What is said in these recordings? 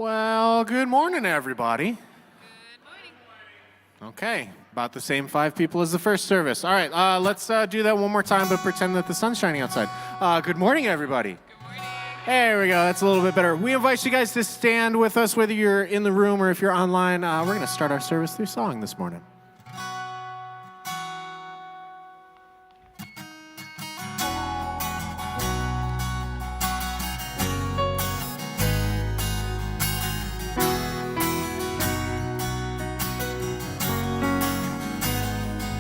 Well, good morning, everybody. Okay, about the same 5 people as the first service. All right, let's do that one more time, but pretend that the sun's shining outside. Good morning, everybody. There we go. That's a little bit better. We invite you guys to stand with us, whether you're in the room or if you're online. We're going to start our service through song this morning.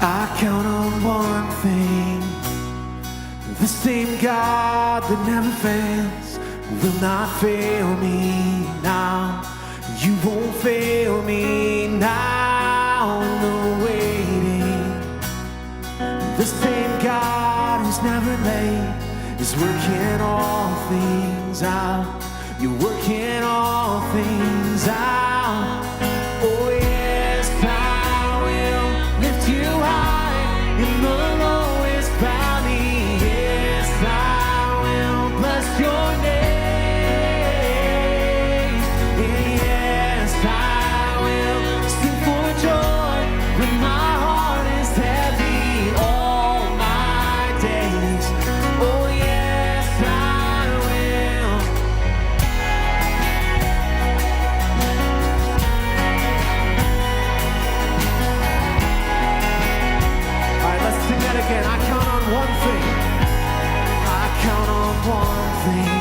I count on one thing. The same God that never fails will not fail me now. You won't fail me now in the waiting. The same God who's never late is working all things out. You're working all things out. Oh yes, I will lift you high in the lowest valley. Yes, I will bless your name. And yes, I will sing for joy when my heart is heavy all my days. Oh yes, I will. All right, let's sing that again. I count on one thing. I count on one thing.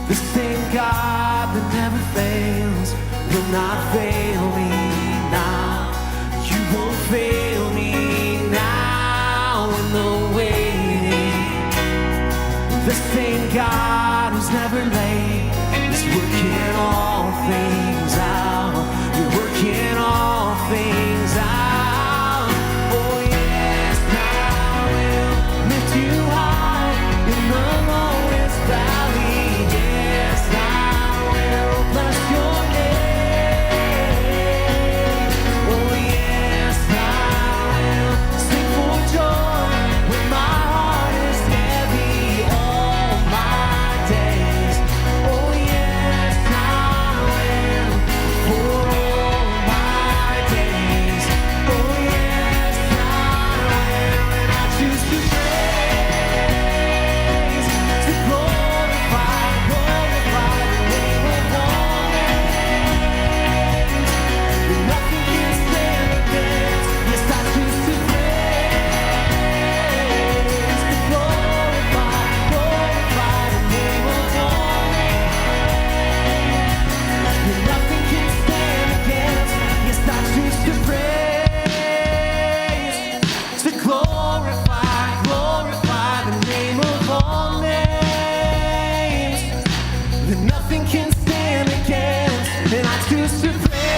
The same God that never fails will not fail me now. You won't fail me now in the waiting. The same God who's never late is working all things out. You're working all things out. Oh yes, I will lift you high in the lowest valley. Yes, I will bless your name. Oh yes, I will sing for joy when my heart is heavy all my days. Oh yes, I will for all my days. Oh yes, I will, and I choose to praise, to glorify the name of all names. Nothing can stand against. Yes, I choose to praise, to glorify the name of all names. Nothing can stand against. Yes, I choose to praise, to glorify the name of all names. That nothing can stand against, and I choose to praise,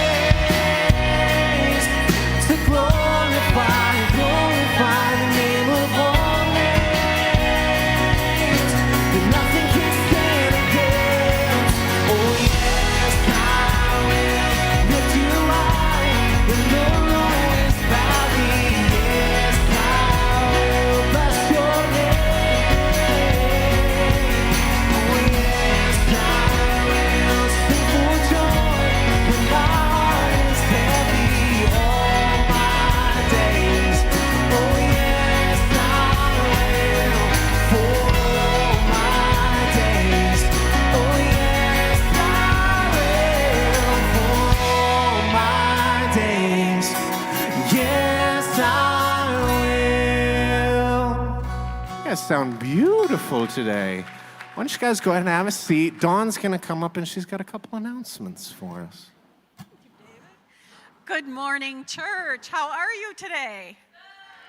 to glorify the name of all names. That nothing can stand against. Oh yes, I will lift you high in the lowest valley. Yes, I will bless your name. Oh yes, I will sing for joy when my heart is heavy all my days. Oh yes, I will for all my days. Oh yes, I will for all my days. Yes, I will. You guys sound beautiful today. Why don't you guys go ahead and have a seat? Dawn's going to come up, and she's got a couple announcements for us. Good morning, church. How are you today?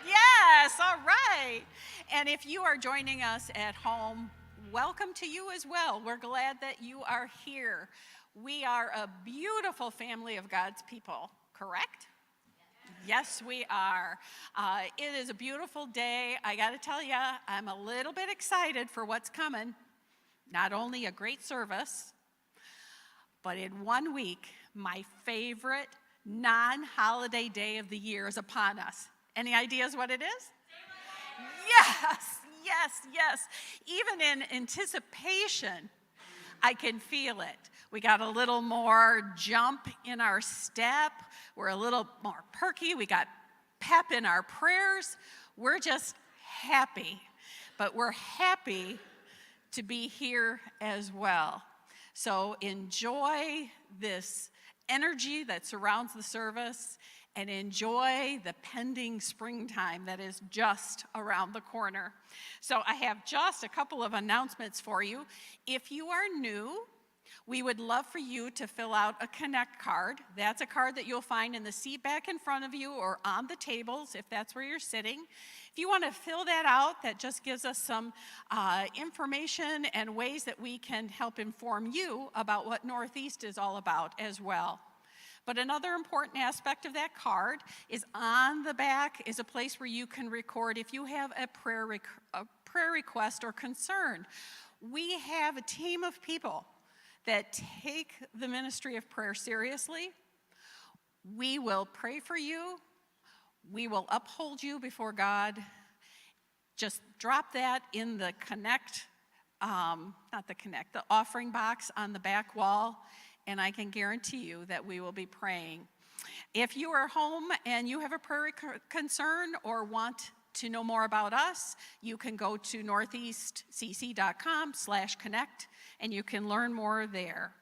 Yes, all right. And if you are joining us at home, welcome to you as well. We're glad that you are here. We are a beautiful family of God's people, correct? Yes, we are. It is a beautiful day. I got to tell you, I'm a little bit excited for what's coming. Not only a great service, but in 1 week, my favorite non-holiday day of the year is upon us. Any ideas what it is? Yes, yes, yes. Even in anticipation, I can feel it. We got a little more jump in our step. We're a little more perky. We got pep in our prayers. We're just happy. But we're happy to be here as well. So enjoy this energy that surrounds the service and enjoy the pending springtime that is just around the corner. So I have just a couple of announcements for you. If you are new, we would love for you to fill out a Connect card. That's a card that you'll find in the seat back in front of you or on the tables if that's where you're sitting. If you want to fill that out, that just gives us some information and ways that we can help inform you about what Northeast is all about as well. But another important aspect of that card is on the back is a place where you can record if you have a prayer request or concern. We have a team of people that take the ministry of prayer seriously. We will pray for you. We will uphold you before God. Just drop that in the the offering box on the back wall, and I can guarantee you that we will be praying. If you are home and you have a prayer concern or want to know more about us, you can go to northeastcc.com/connect, and you can learn more there.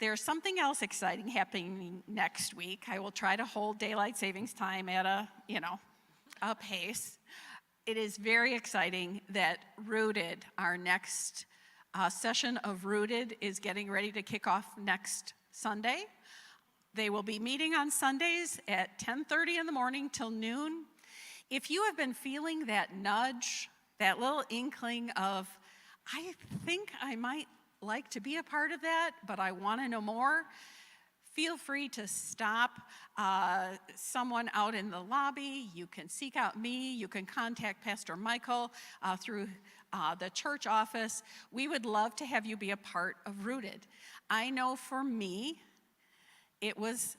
There's something else exciting happening next week. I will try to hold daylight savings time at a pace. It is very exciting that Rooted, our next session of Rooted, is getting ready to kick off next Sunday. They will be meeting on Sundays at 10:30 in the morning till noon. If you have been feeling that nudge, that little inkling of, I think I might like to be a part of that, but I want to know more, feel free to stop someone out in the lobby. You can seek out me. You can contact Pastor Michael through the church office. We would love to have you be a part of Rooted. I know for me, it was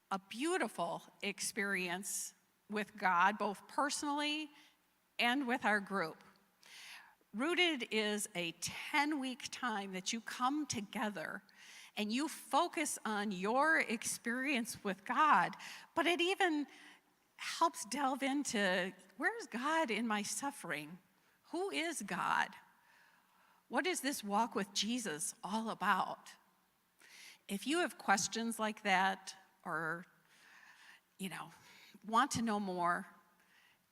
a beautiful experience with God, both personally and with our group. Rooted is a 10-week time that you come together and you focus on your experience with God, but it even helps delve into, where's God in my suffering? Who is God? What is this walk with Jesus all about? If you have questions like that or, want to know more,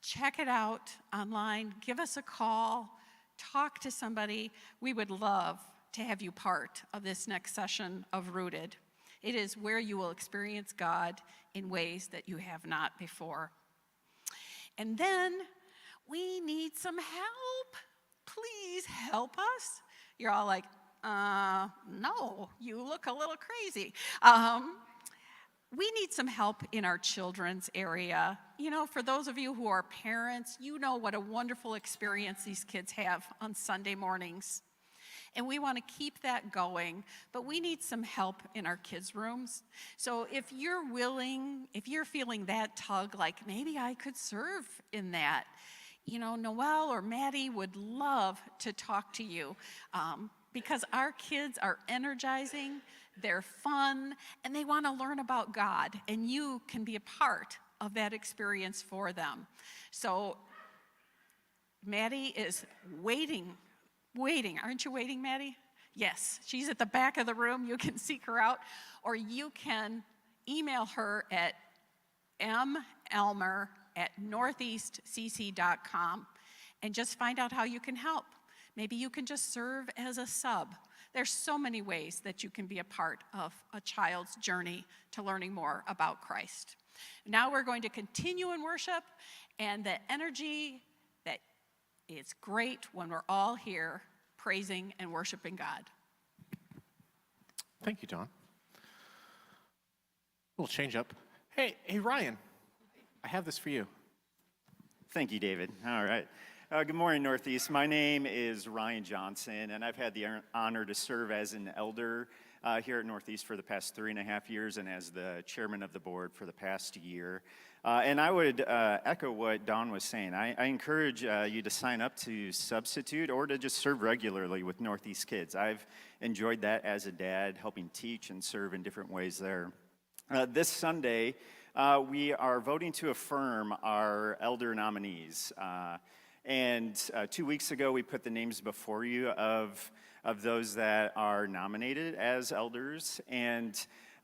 check it out online, give us a call, talk to somebody. We would love to have you part of this next session of Rooted. It is where you will experience God in ways that you have not before. And then we need some help. Please help us. You're all like, no, you look a little crazy. We need some help in our children's area. For those of you who are parents, you know what a wonderful experience these kids have on Sunday mornings. And we want to keep that going, but we need some help in our kids' rooms. So if you're willing, if you're feeling that tug, like maybe I could serve in that, Noelle or Maddie would love to talk to you because our kids are energizing, they're fun, and they want to learn about God, and you can be a part of that experience for them. So Maddie is waiting. Aren't you waiting, Maddie? Yes, she's at the back of the room. You can seek her out, or you can email her at melmer@northeastcc.com and just find out how you can help. Maybe you can just serve as a sub. There's so many ways that you can be a part of a child's journey to learning more about Christ. Now we're going to continue in worship, and the energy that it's great when we're all here praising and worshiping God. Thank you, Dawn. We'll change up. Hey, Ryan, I have this for you. Thank you, David. All right. Good morning, Northeast. My name is Ryan Johnson, and I've had the honor to serve as an elder here at Northeast for the past 3.5 years and as the chairman of the board for the past year. And I would echo what Dawn was saying. I encourage you to sign up to substitute or to just serve regularly with Northeast Kids. I've enjoyed that as a dad, helping teach and serve in different ways there. This Sunday, we are voting to affirm our elder nominees. And 2 weeks ago, we put the names before you of those that are nominated as elders. And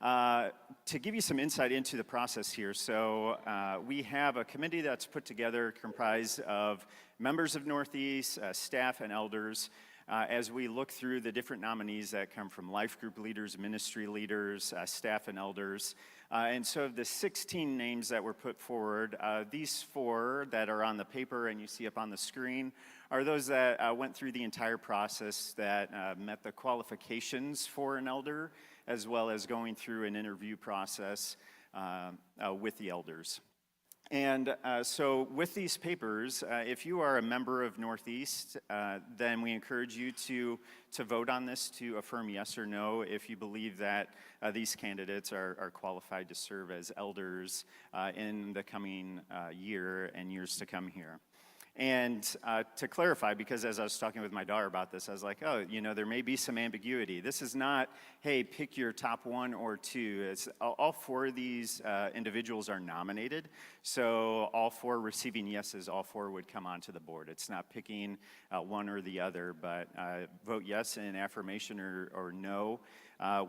to give you some insight into the process here, so we have a committee that's put together comprised of members of Northeast, staff, and elders. As we look through the different nominees that come from life group leaders, ministry leaders, staff, and elders. And so of the 16 names that were put forward, these 4 that are on the paper and you see up on the screen are those that went through the entire process that met the qualifications for an elder, as well as going through an interview process with the elders. And so with these papers, if you are a member of Northeast, then we encourage you to vote on this to affirm yes or no if you believe that these candidates are qualified to serve as elders in the coming year and years to come here. And to clarify, because as I was talking with my daughter about this, I was like, oh, you know, there may be some ambiguity. This is not, hey, pick your top 1 or 2. It's, all 4 of these individuals are nominated, so all 4 receiving yeses, all 4 would come onto the board. It's not picking one or the other, but vote yes in affirmation or no.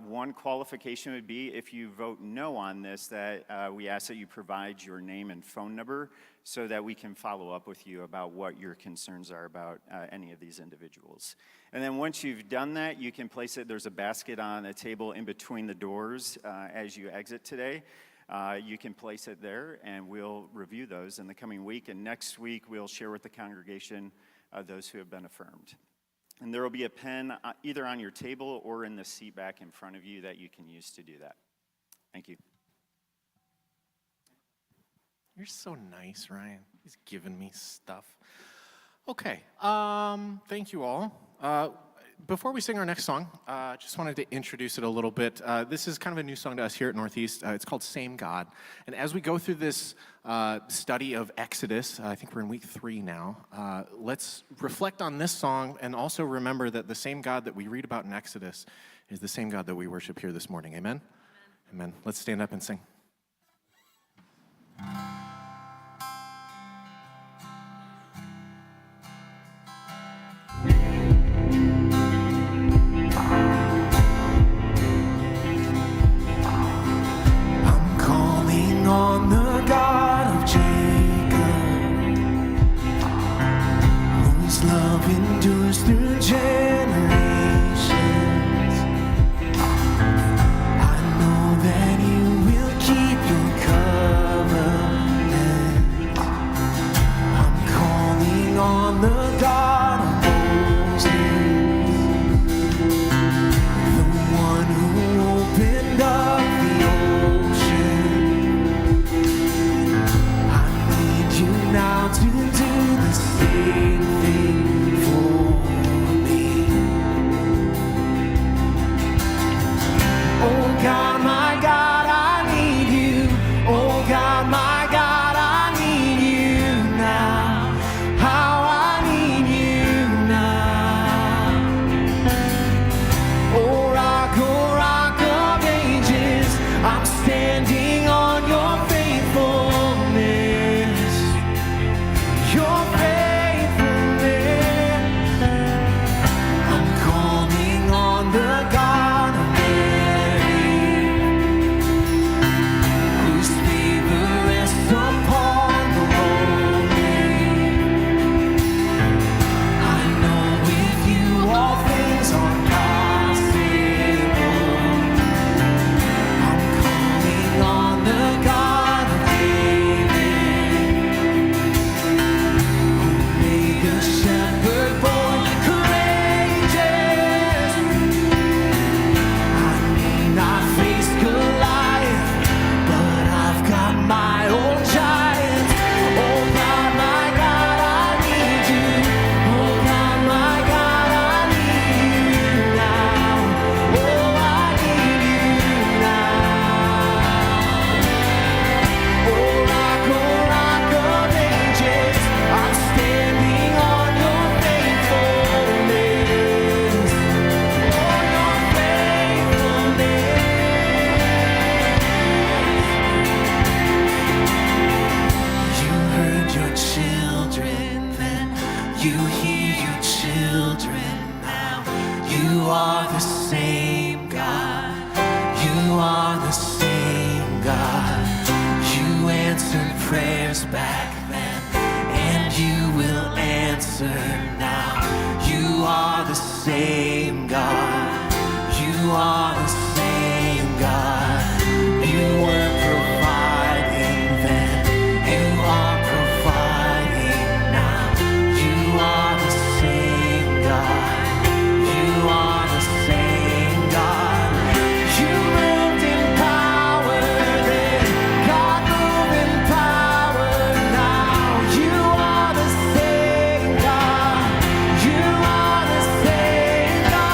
One qualification would be if you vote no on this, that we ask that you provide your name and phone number so that we can follow up with you about what your concerns are about any of these individuals. And then once you've done that, you can place it, there's a basket on a table in between the doors as you exit today. You can place it there, and we'll review those in the coming week. And next week, we'll share with the congregation those who have been affirmed. And there will be a pen either on your table or in the seat back in front of you that you can use to do that. Thank you. You're so nice, Ryan. He's giving me stuff. Okay, thank you all. Before we sing our next song, just wanted to introduce it a little bit. This is kind of a new song to us here at Northeast. It's called Same God. And as we go through this study of Exodus, I think we're in week 3 now, let's reflect on this song and also remember that the same God that we read about in Exodus is the same God that we worship here this morning. Amen? Amen. Let's stand up and sing. On the God of Jacob, whose love endures through generations. I know that you will keep same God. You are the same God. You were providing then. You are providing now. You are the same God. You are the same God. You moved in power then. God move in power now. You are the same God. You are the same God.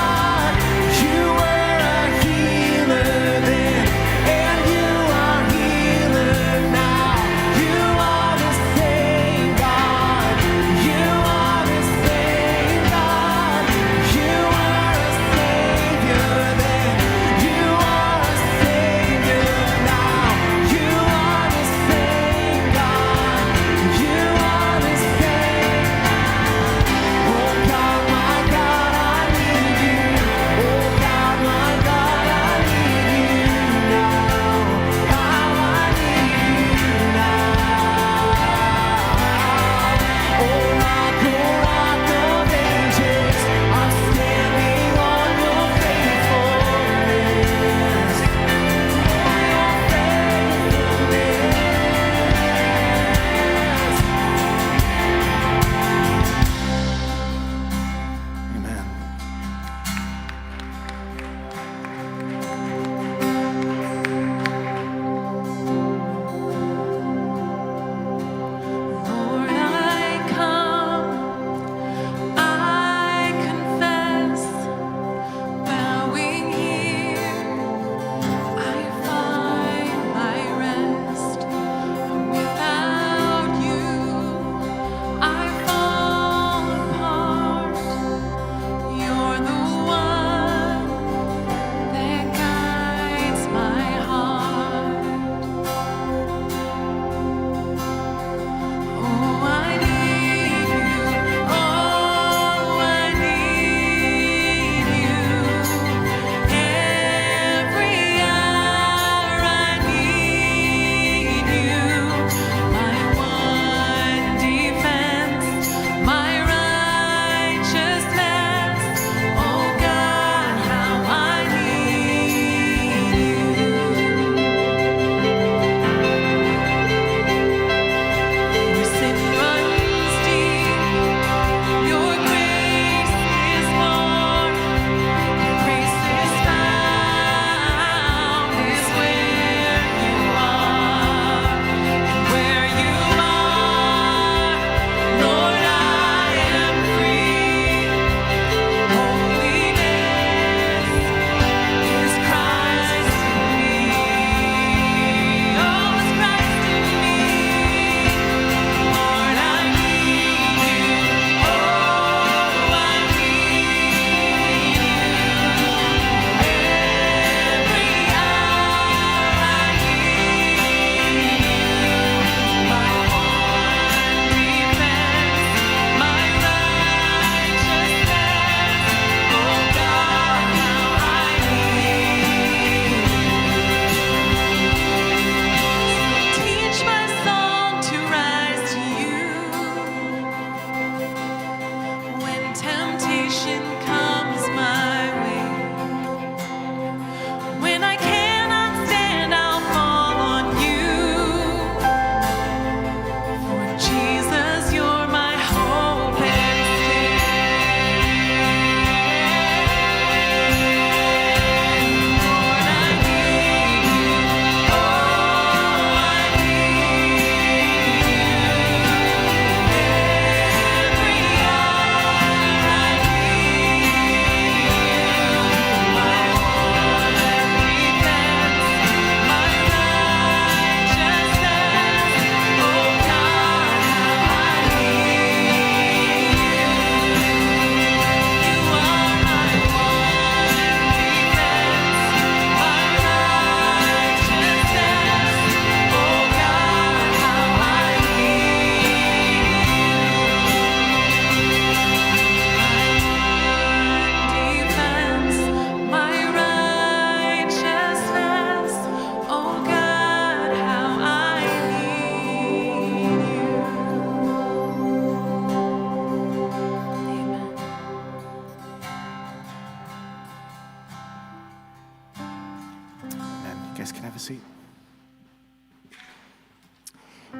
You guys can have a seat.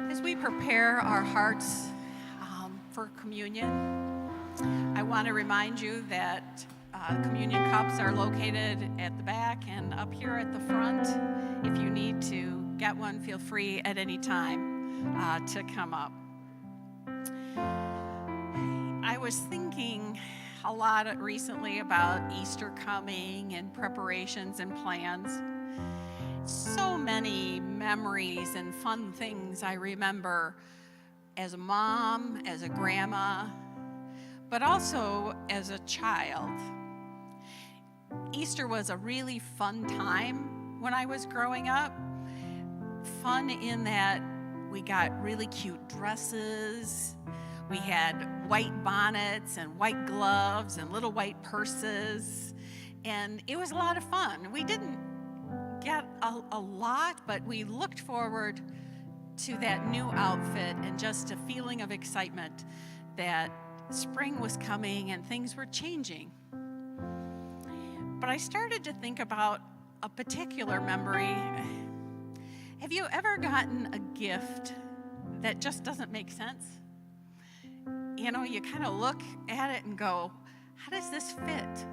As we prepare our hearts for communion, I want to remind you that communion cups are located at the back and up here at the front. If you need to get one, feel free at any time to come up. I was thinking a lot recently about Easter coming and preparations and plans. So many memories and fun things I remember as a mom, as a grandma, but also as a child. Easter was a really fun time when I was growing up. Fun in that we got really cute dresses. We had white bonnets and white gloves and little white purses. And it was a lot of fun. We didn't get a lot, but we looked forward to that new outfit and just a feeling of excitement that spring was coming and things were changing. But I started to think about a particular memory. Have you ever gotten a gift that just doesn't make sense? You know, you kind of look at it and go, how does this fit?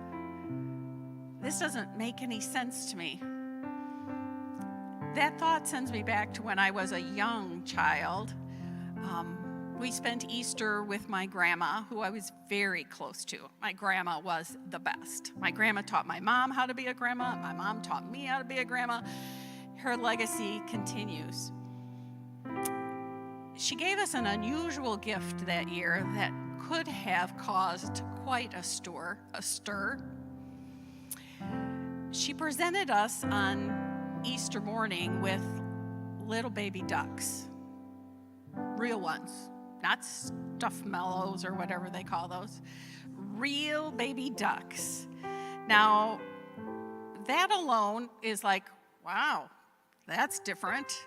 This doesn't make any sense to me. That thought sends me back to when I was a young child. We spent Easter with my grandma, who I was very close to. My grandma was the best. My grandma taught my mom how to be a grandma. My mom taught me how to be a grandma. Her legacy continues. She gave us an unusual gift that year that could have caused quite a stir. She presented us on Easter morning with little baby ducks, real ones, not stuffed mellows or whatever they call those, real baby ducks. Now, that alone is like, wow, that's different.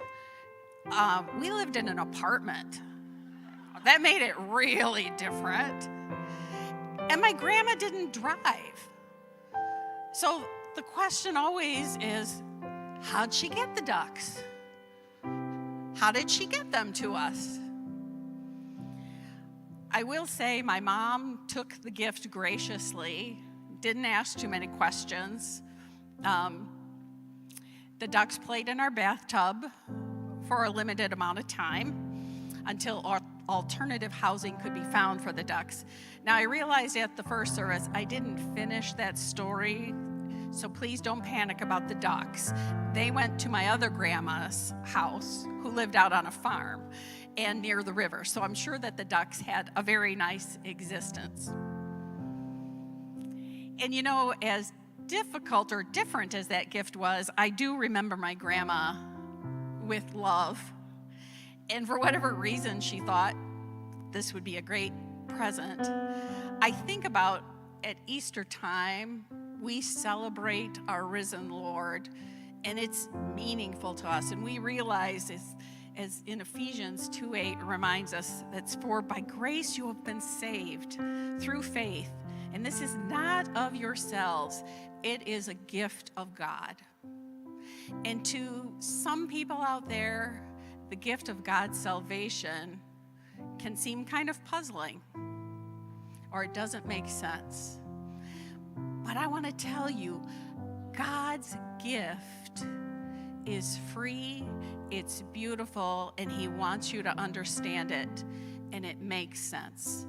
We lived in an apartment. That made it really different. And my grandma didn't drive. So the question always is, how'd she get the ducks? How did she get them to us? I will say my mom took the gift graciously, didn't ask too many questions. The ducks played in our bathtub for a limited amount of time until alternative housing could be found for the ducks. Now, I realized at the first service I didn't finish that story, so please don't panic about the ducks. They went to my other grandma's house, who lived out on a farm and near the river, so I'm sure that the ducks had a very nice existence. And you know, as difficult or different as that gift was, I do remember my grandma with love. And for whatever reason, she thought this would be a great present. I think about at Easter time, we celebrate our risen Lord, and it's meaningful to us. And we realize, as in Ephesians 2:8 reminds us, that's for by grace you have been saved through faith. And this is not of yourselves, it is a gift of God. And to some people out there, the gift of God's salvation can seem kind of puzzling, or it doesn't make sense. But I want to tell you, God's gift is free, it's beautiful, and He wants you to understand it, and it makes sense.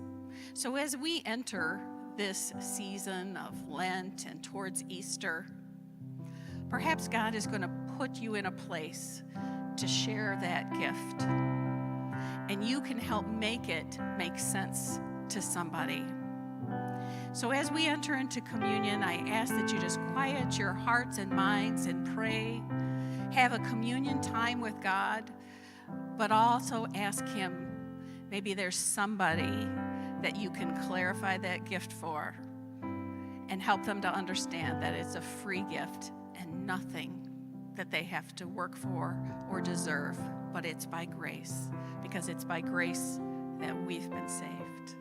So as we enter this season of Lent and towards Easter, perhaps God is going to put you in a place to share that gift, and you can help make it make sense to somebody. So as we enter into communion, I ask that you just quiet your hearts and minds and pray, have a communion time with God, but also ask Him, maybe there's somebody that you can clarify that gift for and help them to understand that it's a free gift and nothing that they have to work for or deserve, but it's by grace, because it's by grace that we've been saved.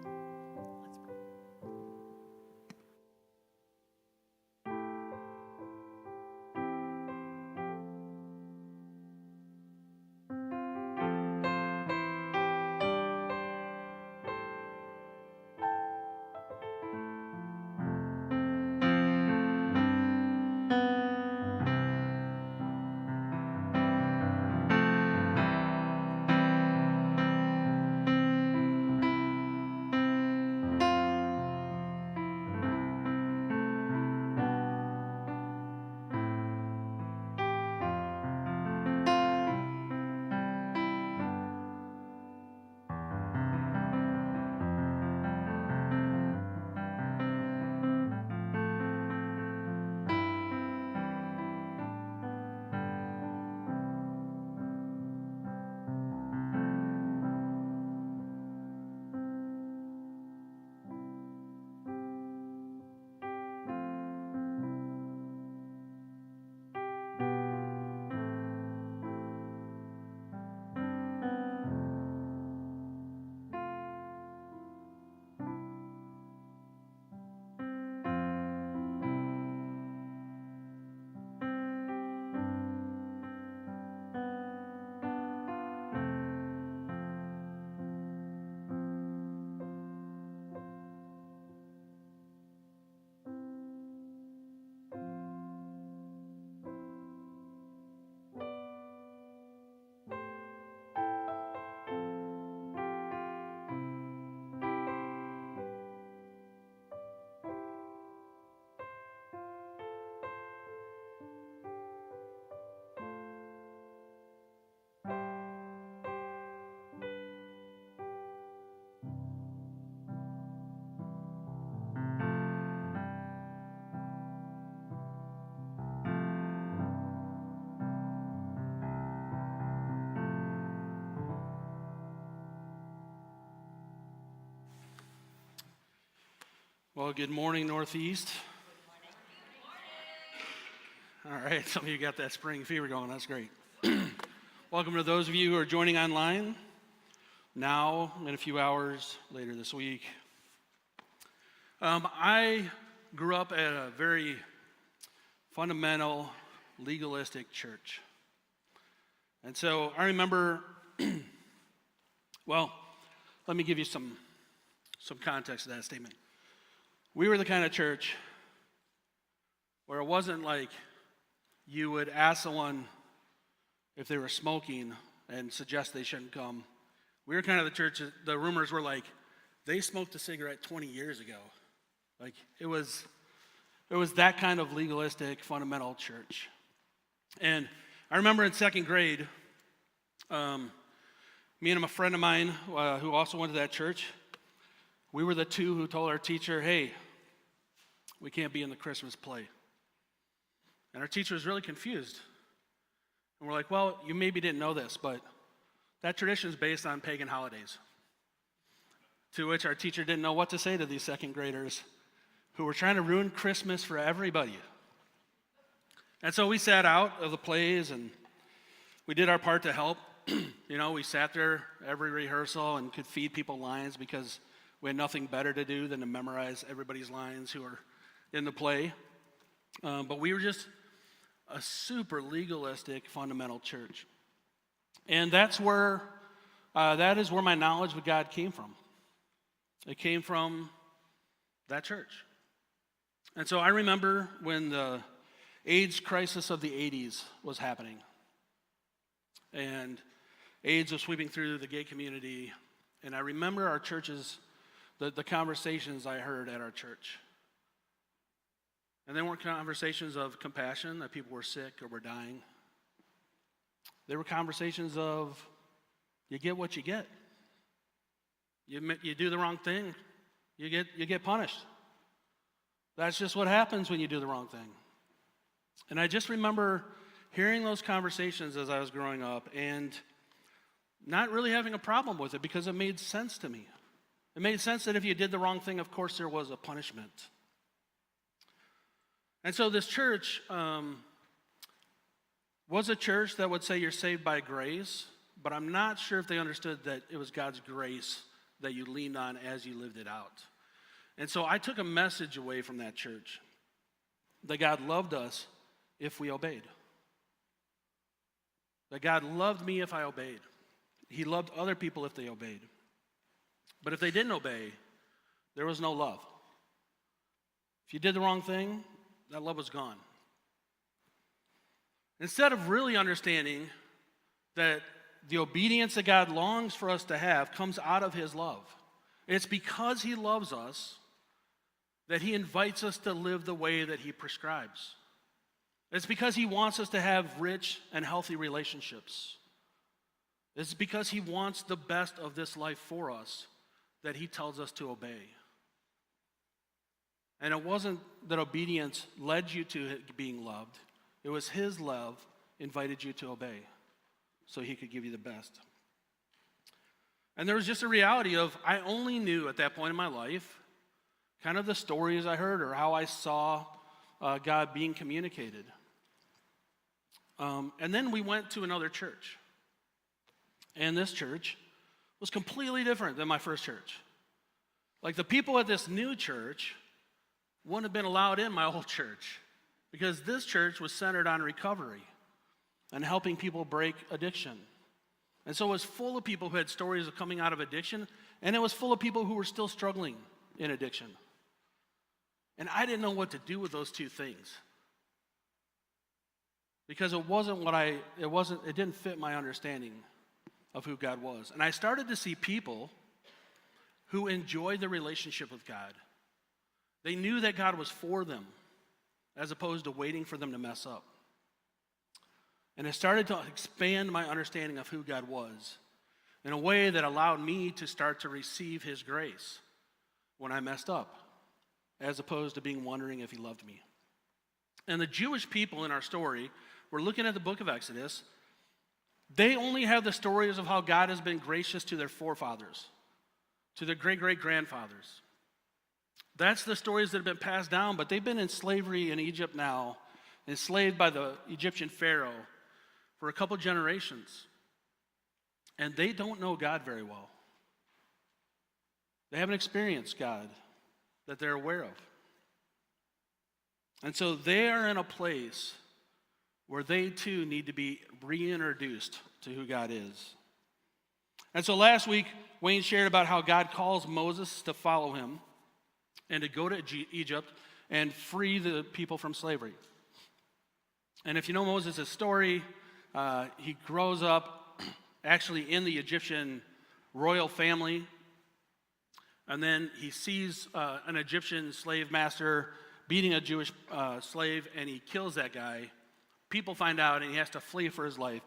Well, good morning, Northeast. All right, some of you got that spring fever going. That's great. Welcome to those of you who are joining online now in a few hours later this week. I grew up at a very fundamental, legalistic church. And so I remember, well, let me give you some context to that statement. We were the kind of church where it wasn't like you would ask someone if they were smoking and suggest they shouldn't come. We were kind of the church, the rumors were like, they smoked a cigarette 20 years ago. Like, it was that kind of legalistic, fundamental church. And I remember in second grade, me and a friend of mine who also went to that church, we were the two who told our teacher, hey, we can't be in the Christmas play. And our teacher was really confused. And we're like, well, you maybe didn't know this, but that tradition is based on pagan holidays. To which our teacher didn't know what to say to these second graders who were trying to ruin Christmas for everybody. And so we sat out of the plays and we did our part to help. We sat there every rehearsal and could feed people lines because we had nothing better to do than to memorize everybody's lines who were in the play. But we were just a super legalistic, fundamental church. And that is where my knowledge of God came from. It came from that church. And so I remember when the AIDS crisis of the 80s was happening. And AIDS was sweeping through the gay community. And I remember our churches, the conversations I heard at our church. And they weren't conversations of compassion, that people were sick or were dying. They were conversations of, you get what you get. You do the wrong thing, you get punished. That's just what happens when you do the wrong thing. And I just remember hearing those conversations as I was growing up and not really having a problem with it because it made sense to me. It made sense that if you did the wrong thing, of course there was a punishment. And so this church was a church that would say you're saved by grace, but I'm not sure if they understood that it was God's grace that you leaned on as you lived it out. And so I took a message away from that church that God loved us if we obeyed. That God loved me if I obeyed. He loved other people if they obeyed. But if they didn't obey, there was no love. If you did the wrong thing, that love was gone. Instead of really understanding that the obedience that God longs for us to have comes out of his love. It's because he loves us that he invites us to live the way that he prescribes. It's because he wants us to have rich and healthy relationships. It's because he wants the best of this life for us that he tells us to obey. And it wasn't that obedience led you to being loved. It was his love invited you to obey so he could give you the best. And there was just a reality of I only knew at that point in my life kind of the stories I heard or how I saw God being communicated. And then we went to another church. And this church was completely different than my first church. Like the people at this new church wouldn't have been allowed in my old church because this church was centered on recovery and helping people break addiction. And so it was full of people who had stories of coming out of addiction, and it was full of people who were still struggling in addiction. And I didn't know what to do with those two things because it didn't fit my understanding of who God was. And I started to see people who enjoyed the relationship with God. They knew that God was for them as opposed to waiting for them to mess up. And it started to expand my understanding of who God was in a way that allowed me to start to receive his grace when I messed up, as opposed to being wondering if he loved me. And the Jewish people in our story, we're looking at the book of Exodus, they only have the stories of how God has been gracious to their forefathers, to their great-great-grandfathers. That's the stories that have been passed down, but they've been in slavery in Egypt now, enslaved by the Egyptian Pharaoh for a couple generations. And they don't know God very well. They haven't experienced God that they're aware of. And so they are in a place where they too need to be reintroduced to who God is. And so last week, Wayne shared about how God calls Moses to follow him and to go to Egypt and free the people from slavery. And if you know Moses' story, he grows up actually in the Egyptian royal family. And then he sees an Egyptian slave master beating a Jewish slave, and he kills that guy. People find out, and he has to flee for his life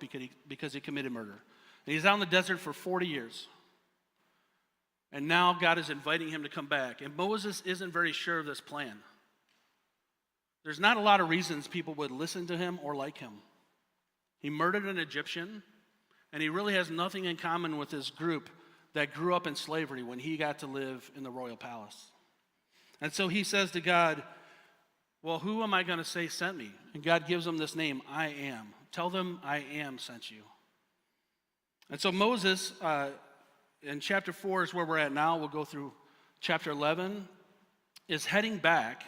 because he committed murder. And he's out in the desert for 40 years. And now God is inviting him to come back. And Moses isn't very sure of this plan. There's not a lot of reasons people would listen to him or like him. He murdered an Egyptian, and he really has nothing in common with his group that grew up in slavery when he got to live in the royal palace. And so he says to God, well, who am I going to say sent me? And God gives him this name, I am. Tell them I am sent you. And so Moses, in chapter 4 is where we're at now. We'll go through chapter 11, is heading back,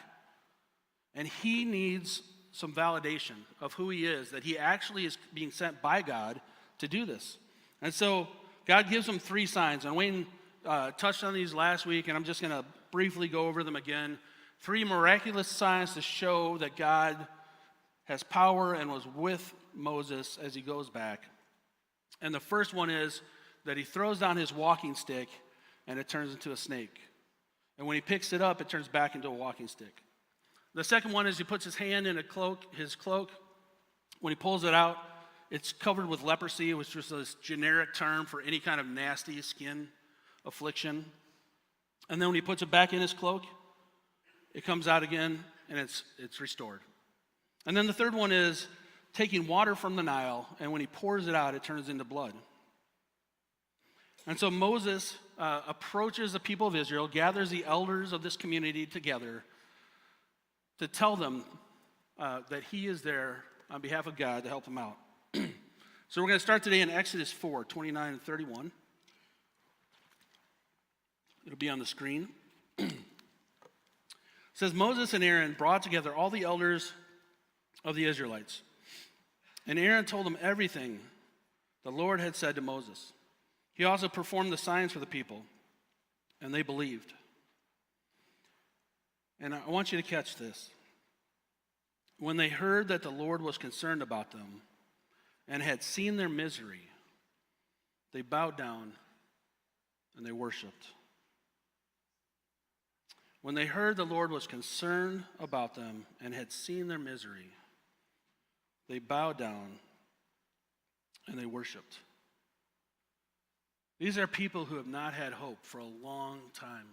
and he needs some validation of who he is, that he actually is being sent by God to do this. And so God gives him 3 signs, and Wayne touched on these last week, and I'm just going to briefly go over them again. 3 miraculous signs to show that God has power and was with Moses as he goes back. And the first one is that he throws down his walking stick and it turns into a snake. And when he picks it up, it turns back into a walking stick. The second one is he puts his hand in his cloak. When he pulls it out, it's covered with leprosy, which is this generic term for any kind of nasty skin affliction. And then when he puts it back in his cloak, it comes out again and it's restored. And then the third one is taking water from the Nile, and when he pours it out, it turns into blood. And so Moses approaches the people of Israel, gathers the elders of this community together to tell them that he is there on behalf of God to help them out. So we're going to start today in Exodus 4, 29 and 31. It'll be on the screen. It says, Moses and Aaron brought together all the elders of the Israelites. And Aaron told them everything the Lord had said to Moses. He also performed the signs for the people, and they believed. And I want you to catch this. when they heard that the Lord was concerned about them and had seen their misery, they bowed down and they worshiped. When they heard the Lord was concerned about them and had seen their misery, they bowed down and they worshiped. These are people who have not had hope for a long time.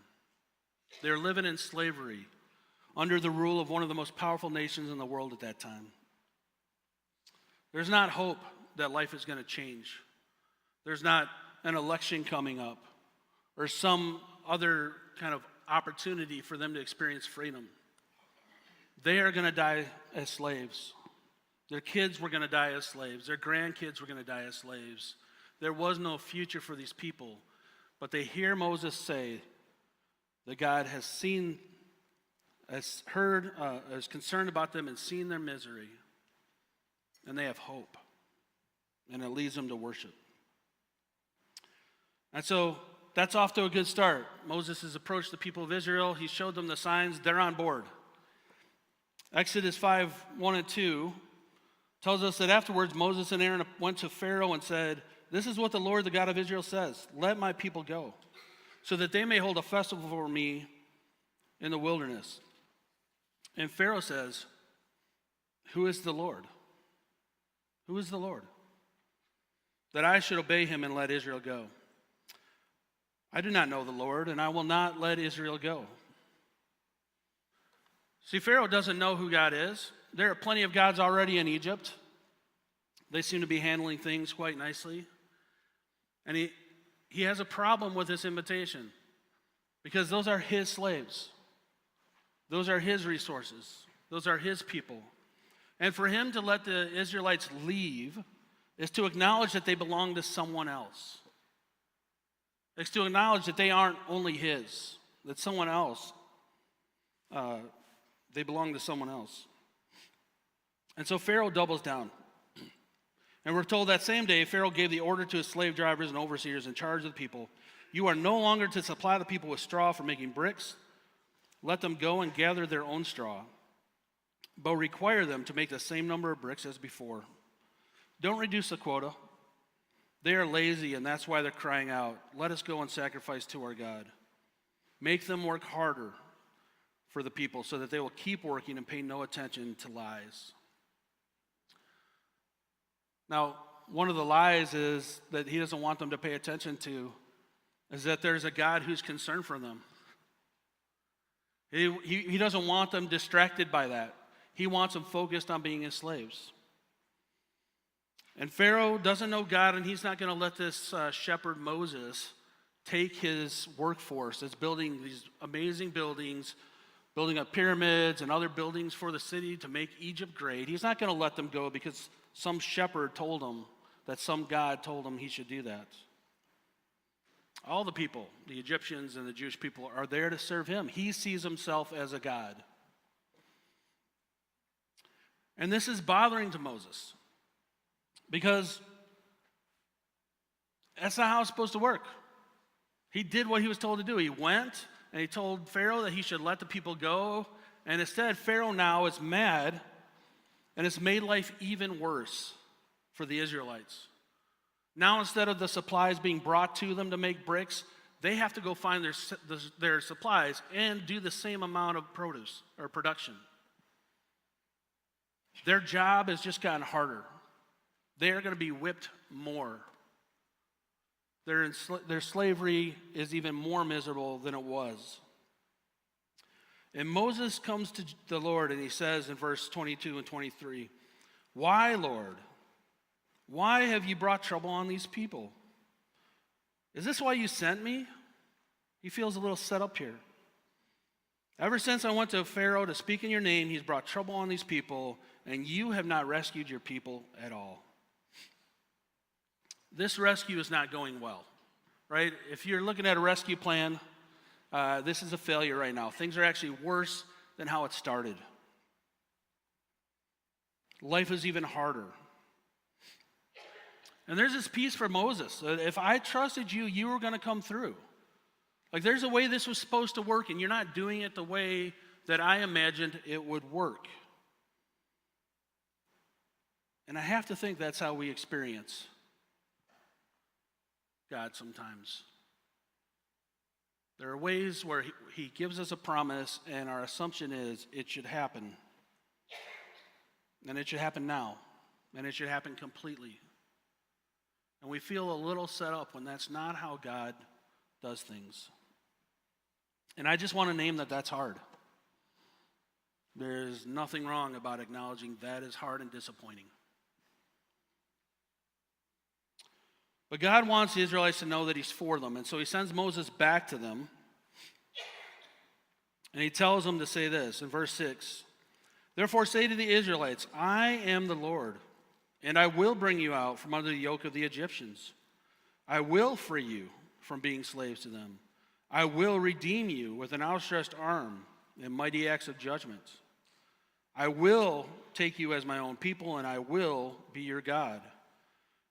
They're living in slavery under the rule of one of the most powerful nations in the world at that time. There's not hope that life is going to change. There's not an election coming up or some other kind of opportunity for them to experience freedom. They are going to die as slaves. Their kids were going to die as slaves. Their grandkids were going to die as slaves. There was no future for these people. But they hear Moses say that God has seen, has heard, is concerned about them and seen their misery. And they have hope. And it leads them to worship. And so that's off to a good start. Moses has approached the people of Israel. He showed them the signs. They're on board. Exodus 5:1-2 tells us that afterwards Moses and Aaron went to Pharaoh and said, "This is what the Lord, the God of Israel, says. Let my people go, so that they may hold a festival for me in the wilderness." And Pharaoh says, "Who is the Lord? Who is the Lord? That I should obey him and let Israel go. I do not know the Lord, and I will not let Israel go." See, Pharaoh doesn't know who God is. There are plenty of gods already in Egypt. They seem to be handling things quite nicely. And he has a problem with this invitation because those are his slaves. Those are his resources. Those are his people. And for him to let the Israelites leave is to acknowledge that they belong to someone else. It's to acknowledge that they aren't only his, that someone else, they belong to someone else. And so Pharaoh doubles down. And we're told that same day, Pharaoh gave the order to his slave drivers and overseers in charge of the people, "You are no longer to supply the people with straw for making bricks. Let them go and gather their own straw, but require them to make the same number of bricks as before. Don't reduce the quota. They are lazy, and that's why they're crying out, 'Let us go and sacrifice to our God.' Make them work harder for the people so that they will keep working and pay no attention to lies." Now, one of the lies is that he doesn't want them to pay attention to is that there's a God who's concerned for them. He doesn't want them distracted by that. He wants them focused on being his slaves. And Pharaoh doesn't know God, and he's not going to let this shepherd Moses take his workforce that's building these amazing buildings, building up pyramids and other buildings for the city to make Egypt great. He's not going to let them go because some shepherd told him that some God told him he should do that. All the people, the Egyptians and the Jewish people, are there to serve him. He sees himself as a God. And this is bothering to Moses because that's not how it's supposed to work. He did what he was told to do. He went and he told Pharaoh that he should let the people go. And instead, Pharaoh now is mad, and it's made life even worse for the Israelites. Now, instead of the supplies being brought to them to make bricks, they have to go find their supplies and do the same amount of produce or production. Their job has just gotten harder. They're going to be whipped more. Their slavery is even more miserable than it was. And Moses comes to the Lord and he says in verse 22 and 23, "Why, Lord? Why have you brought trouble on these people? Is this why you sent me?" He feels a little set up here. "Ever since I went to Pharaoh to speak in your name, he's brought trouble on these people, and you have not rescued your people at all." This rescue is not going well, right? If you're looking at a rescue plan, this is a failure right now. Things are actually worse than how it started. Life is even harder. And there's this piece for Moses. If I trusted you, you were going to come through. Like there's a way this was supposed to work, and you're not doing it the way that I imagined it would work. And I have to think that's how we experience God sometimes. There are ways where he gives us a promise, and our assumption is it should happen. And it should happen now. And it should happen completely. And we feel a little set up when that's not how God does things. And I just want to name that that's hard. There's nothing wrong about acknowledging that is hard and disappointing. But God wants the Israelites to know that he's for them. And so he sends Moses back to them. And he tells them to say this in verse 6. Therefore say to the Israelites, I am the Lord, and I will bring you out from under the yoke of the Egyptians. I will free you from being slaves to them. I will redeem you with an outstretched arm and mighty acts of judgment. I will take you as my own people, and I will be your God.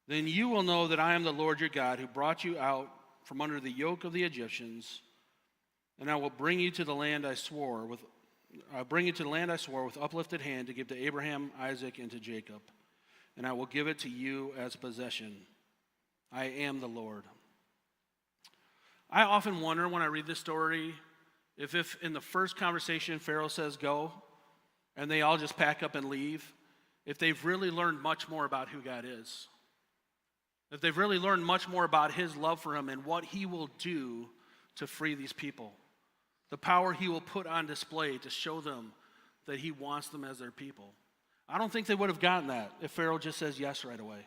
Then you will know that I am the Lord your God, who brought you out from under the yoke of the Egyptians, and I will bring you to the land I swore with uplifted hand to give to Abraham, Isaac, and to Jacob, and I will give it to you as a possession. I am the Lord. I often wonder when I read this story if in the first conversation Pharaoh says go, and they all just pack up and leave, if they've really learned much more about who God is. If they've really learned much more about his love for him and what he will do to free these people. The power he will put on display to show them that he wants them as their people. I don't think they would have gotten that if Pharaoh just says yes right away.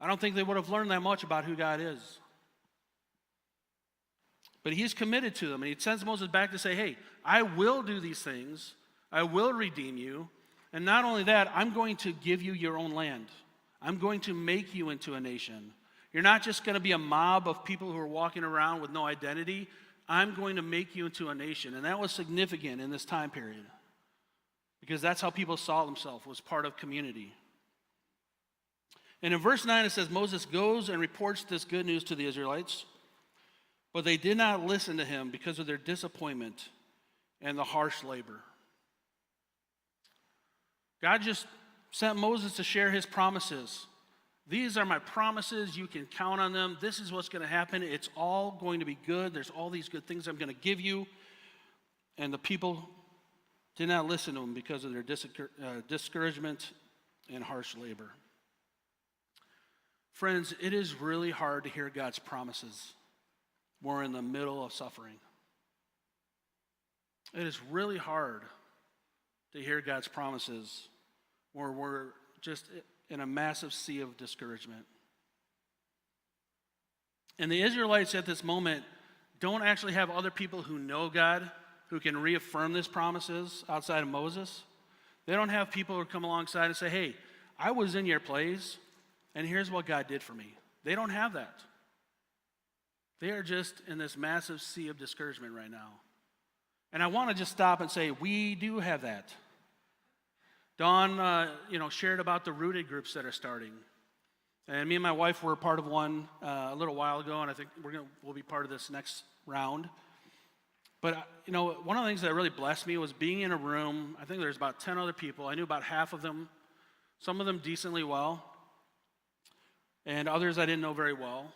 I don't think they would have learned that much about who God is. But he's committed to them, and he sends Moses back to say, hey, I will do these things. I will redeem you. And not only that, I'm going to give you your own land. I'm going to make you into a nation. You're not just going to be a mob of people who are walking around with no identity. I'm going to make you into a nation. And that was significant in this time period because that's how people saw themselves, was part of community. And in verse 9 it says, Moses goes and reports this good news to the Israelites, but they did not listen to him because of their disappointment and the harsh labor. God just sent Moses to share his promises. These are my promises. You can count on them. This is what's going to happen. It's all going to be good. There's all these good things I'm going to give you. And the people did not listen to him because of their discouragement and harsh labor. Friends, it is really hard to hear God's promises when we're in the middle of suffering. It is really hard to hear God's promises when we're just in a massive sea of discouragement. And the Israelites at this moment don't actually have other people who know God who can reaffirm these promises outside of Moses. They don't have people who come alongside and say, hey, I was in your place, and here's what God did for me. They don't have that. They are just in this massive sea of discouragement right now. And I want to just stop and say, we do have that. Dawn, shared about the rooted groups that are starting. And me and my wife were part of one a little while ago, and I think we'll be part of this next round. But, one of the things that really blessed me was being in a room. I think there's about 10 other people. I knew about half of them, some of them decently well, and others I didn't know very well.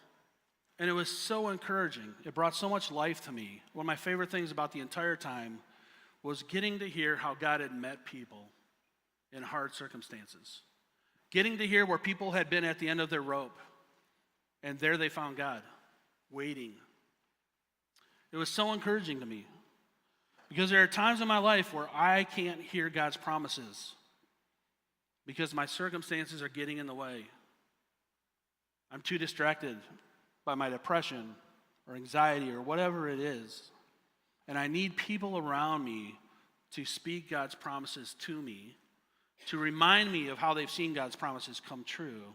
And it was so encouraging. It brought so much life to me. One of my favorite things about the entire time was getting to hear how God had met people in hard circumstances. Getting to hear where people had been at the end of their rope, and there they found God, waiting. It was so encouraging to me because there are times in my life where I can't hear God's promises because my circumstances are getting in the way. I'm too distracted by my depression or anxiety or whatever it is. And I need people around me to speak God's promises to me, to remind me of how they've seen God's promises come true,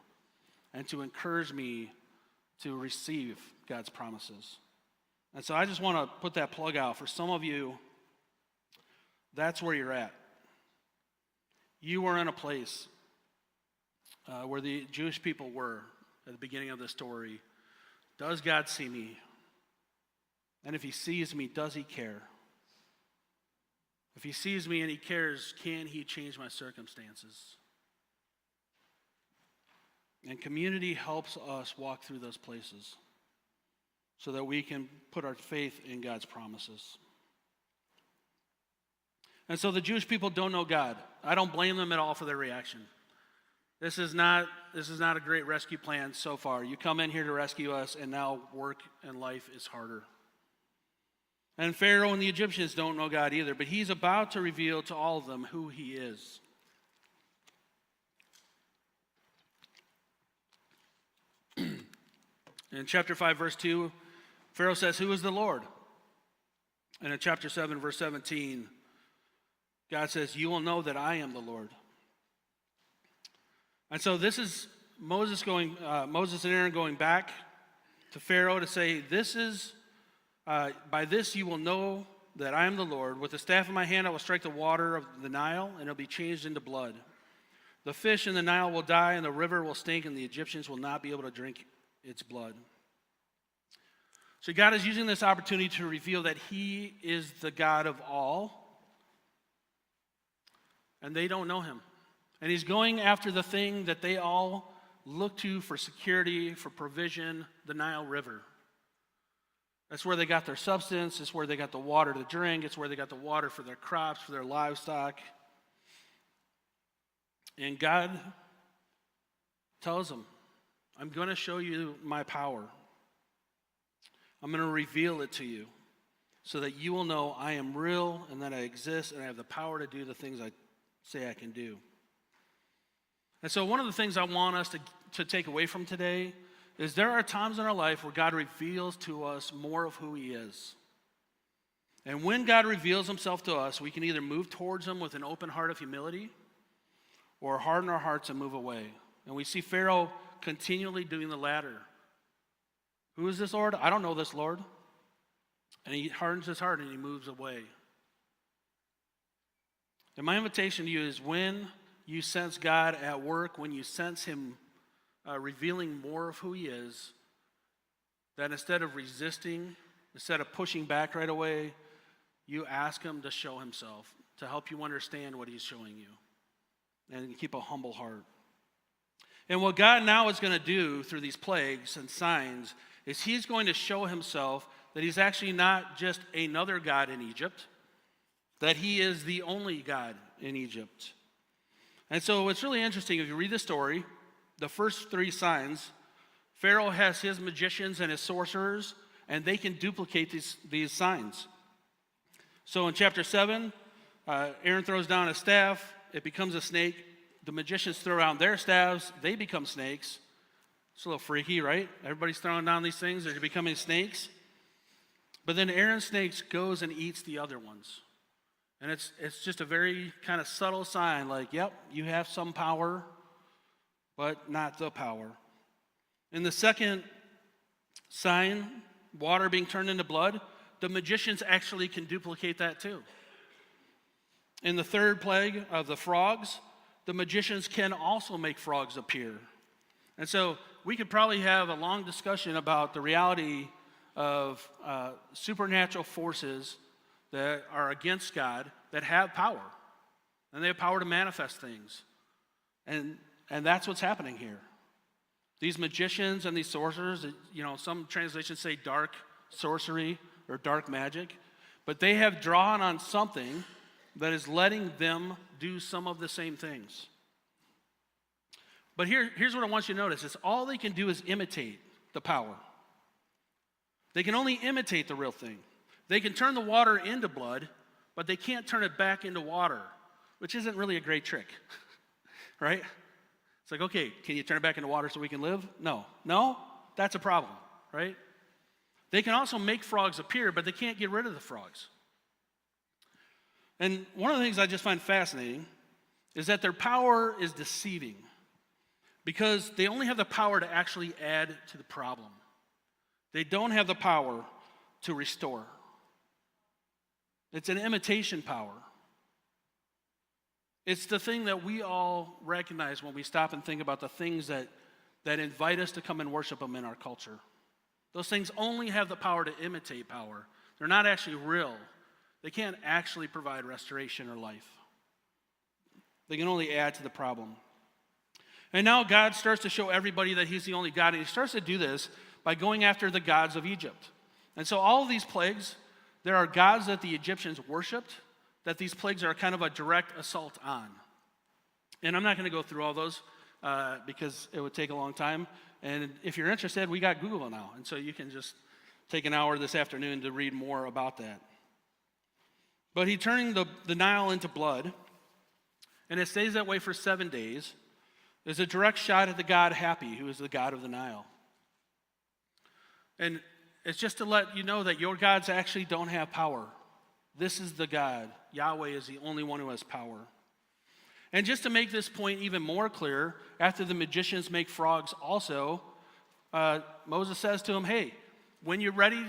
and to encourage me to receive God's promises. And so I just want to put that plug out. For some of you, that's where you're at. You are in a place where the Jewish people were at the beginning of the story. Does God see me? And if he sees me, does he care? If he sees me and he cares, can he change my circumstances? And community helps us walk through those places so that we can put our faith in God's promises. And so the Jewish people don't know God. I don't blame them at all for their reaction. This is not a great rescue plan so far. You come in here to rescue us, and now work and life is harder. And Pharaoh and the Egyptians don't know God either, but he's about to reveal to all of them who he is. In chapter 5, verse 2, Pharaoh says, "Who is the Lord?" And in chapter 7, verse 17, God says, "You will know that I am the Lord." And so this is Moses and Aaron going back to Pharaoh to say, by this you will know that I am the Lord. With the staff in my hand I will strike the water of the Nile, and it will be changed into blood. The fish in the Nile will die, and the river will stink, and the Egyptians will not be able to drink its blood. So God is using this opportunity to reveal that he is the God of all, and they don't know him. And he's going after the thing that they all look to for security, for provision, the Nile River. That's where they got their substance. It's where they got the water to drink. It's where they got the water for their crops, for their livestock. And God tells them, I'm going to show you my power. I'm going to reveal it to you so that you will know I am real and that I exist and I have the power to do the things I say I can do. And so one of the things I want us to take away from today is there are times in our life where God reveals to us more of who he is. And when God reveals himself to us, we can either move towards him with an open heart of humility or harden our hearts and move away. And we see Pharaoh continually doing the latter. Who is this Lord? I don't know this Lord. And he hardens his heart and he moves away. And my invitation to you is when you sense God at work, when you sense him revealing more of who he is, that instead of resisting, instead of pushing back right away, you ask him to show himself, to help you understand what he's showing you, and keep a humble heart. And what God now is going to do through these plagues and signs is he's going to show himself that he's actually not just another God in Egypt, that he is the only God in Egypt. And so what's really interesting, if you read the story, the first three signs, Pharaoh has his magicians and his sorcerers, and they can duplicate these signs. So in chapter 7, Aaron throws down a staff, it becomes a snake. The magicians throw out their staves, they become snakes. It's a little freaky, right? Everybody's throwing down these things, they're becoming snakes. But then Aaron's snakes goes and eats the other ones. And it's just a very kind of subtle sign, like, yep, you have some power, but not the power. In the second sign, water being turned into blood, the magicians actually can duplicate that too. In the third plague of the frogs, the magicians can also make frogs appear. And so we could probably have a long discussion about the reality of supernatural forces that are against God that have power. And they have power to manifest things. And that's what's happening here. These magicians and these sorcerers, some translations say dark sorcery or dark magic, but they have drawn on something that is letting them do some of the same things. But here's what I want you to notice, is all they can do is imitate the power. They can only imitate the real thing. They can turn the water into blood, but they can't turn it back into water, which isn't really a great trick, right? It's like, okay, can you turn it back into water so we can live? No, that's a problem, right? They can also make frogs appear, but they can't get rid of the frogs. And one of the things I just find fascinating is that their power is deceiving because they only have the power to actually add to the problem. They don't have the power to restore. It's an imitation power. It's the thing that we all recognize when we stop and think about the things that invite us to come and worship them in our culture. Those things only have the power to imitate power. They're not actually real. They can't actually provide restoration or life. They can only add to the problem. And now God starts to show everybody that he's the only God, and he starts to do this by going after the gods of Egypt. And so all of these plagues, there are gods that the Egyptians worshipped, that these plagues are kind of a direct assault on. And I'm not going to go through all those because it would take a long time. And if you're interested, we got Google now. And so you can just take an hour this afternoon to read more about that. But he turned the Nile into blood, and it stays that way for 7 days. There's a direct shot at the god Happy, who is the god of the Nile. And it's just to let you know that your gods actually don't have power. This is the God. Yahweh is the only one who has power. And just to make this point even more clear, after the magicians make frogs also, Moses says to him, hey, when you're ready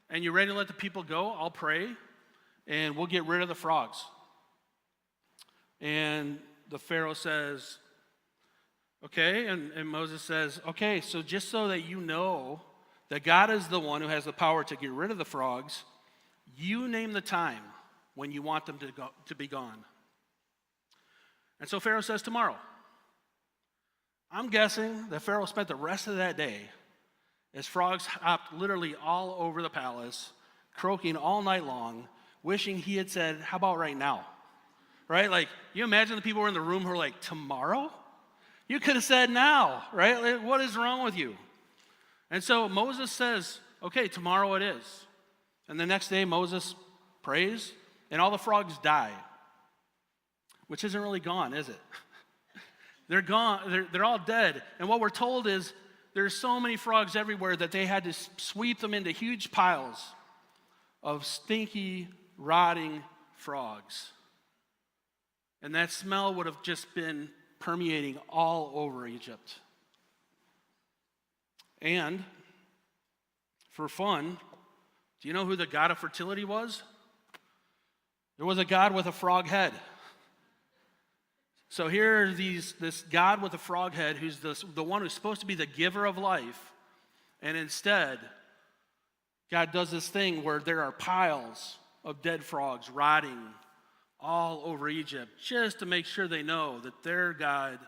and you're ready to let the people go, I'll pray and we'll get rid of the frogs. And the Pharaoh says, okay, and Moses says, okay, so just so that you know that God is the one who has the power to get rid of the frogs, you name the time when you want them to be gone. And so Pharaoh says tomorrow. I'm guessing that Pharaoh spent the rest of that day as frogs hopped literally all over the palace, croaking all night long, wishing he had said, how about right now? Right? Like, you imagine the people who were in the room who were like, tomorrow? You could have said now, right? Like, what is wrong with you? And so Moses says, okay, tomorrow it is. And the next day Moses prays, and all the frogs die. Which isn't really gone, is it? They're gone, they're all dead. And what we're told is there's so many frogs everywhere that they had to sweep them into huge piles of stinky, rotting frogs. And that smell would have just been permeating all over Egypt. And for fun, do you know who the god of fertility was? There was a god with a frog head. So here are this god with a frog head who's the one who's supposed to be the giver of life. And instead, God does this thing where there are piles of dead frogs rotting all over Egypt just to make sure they know that their God,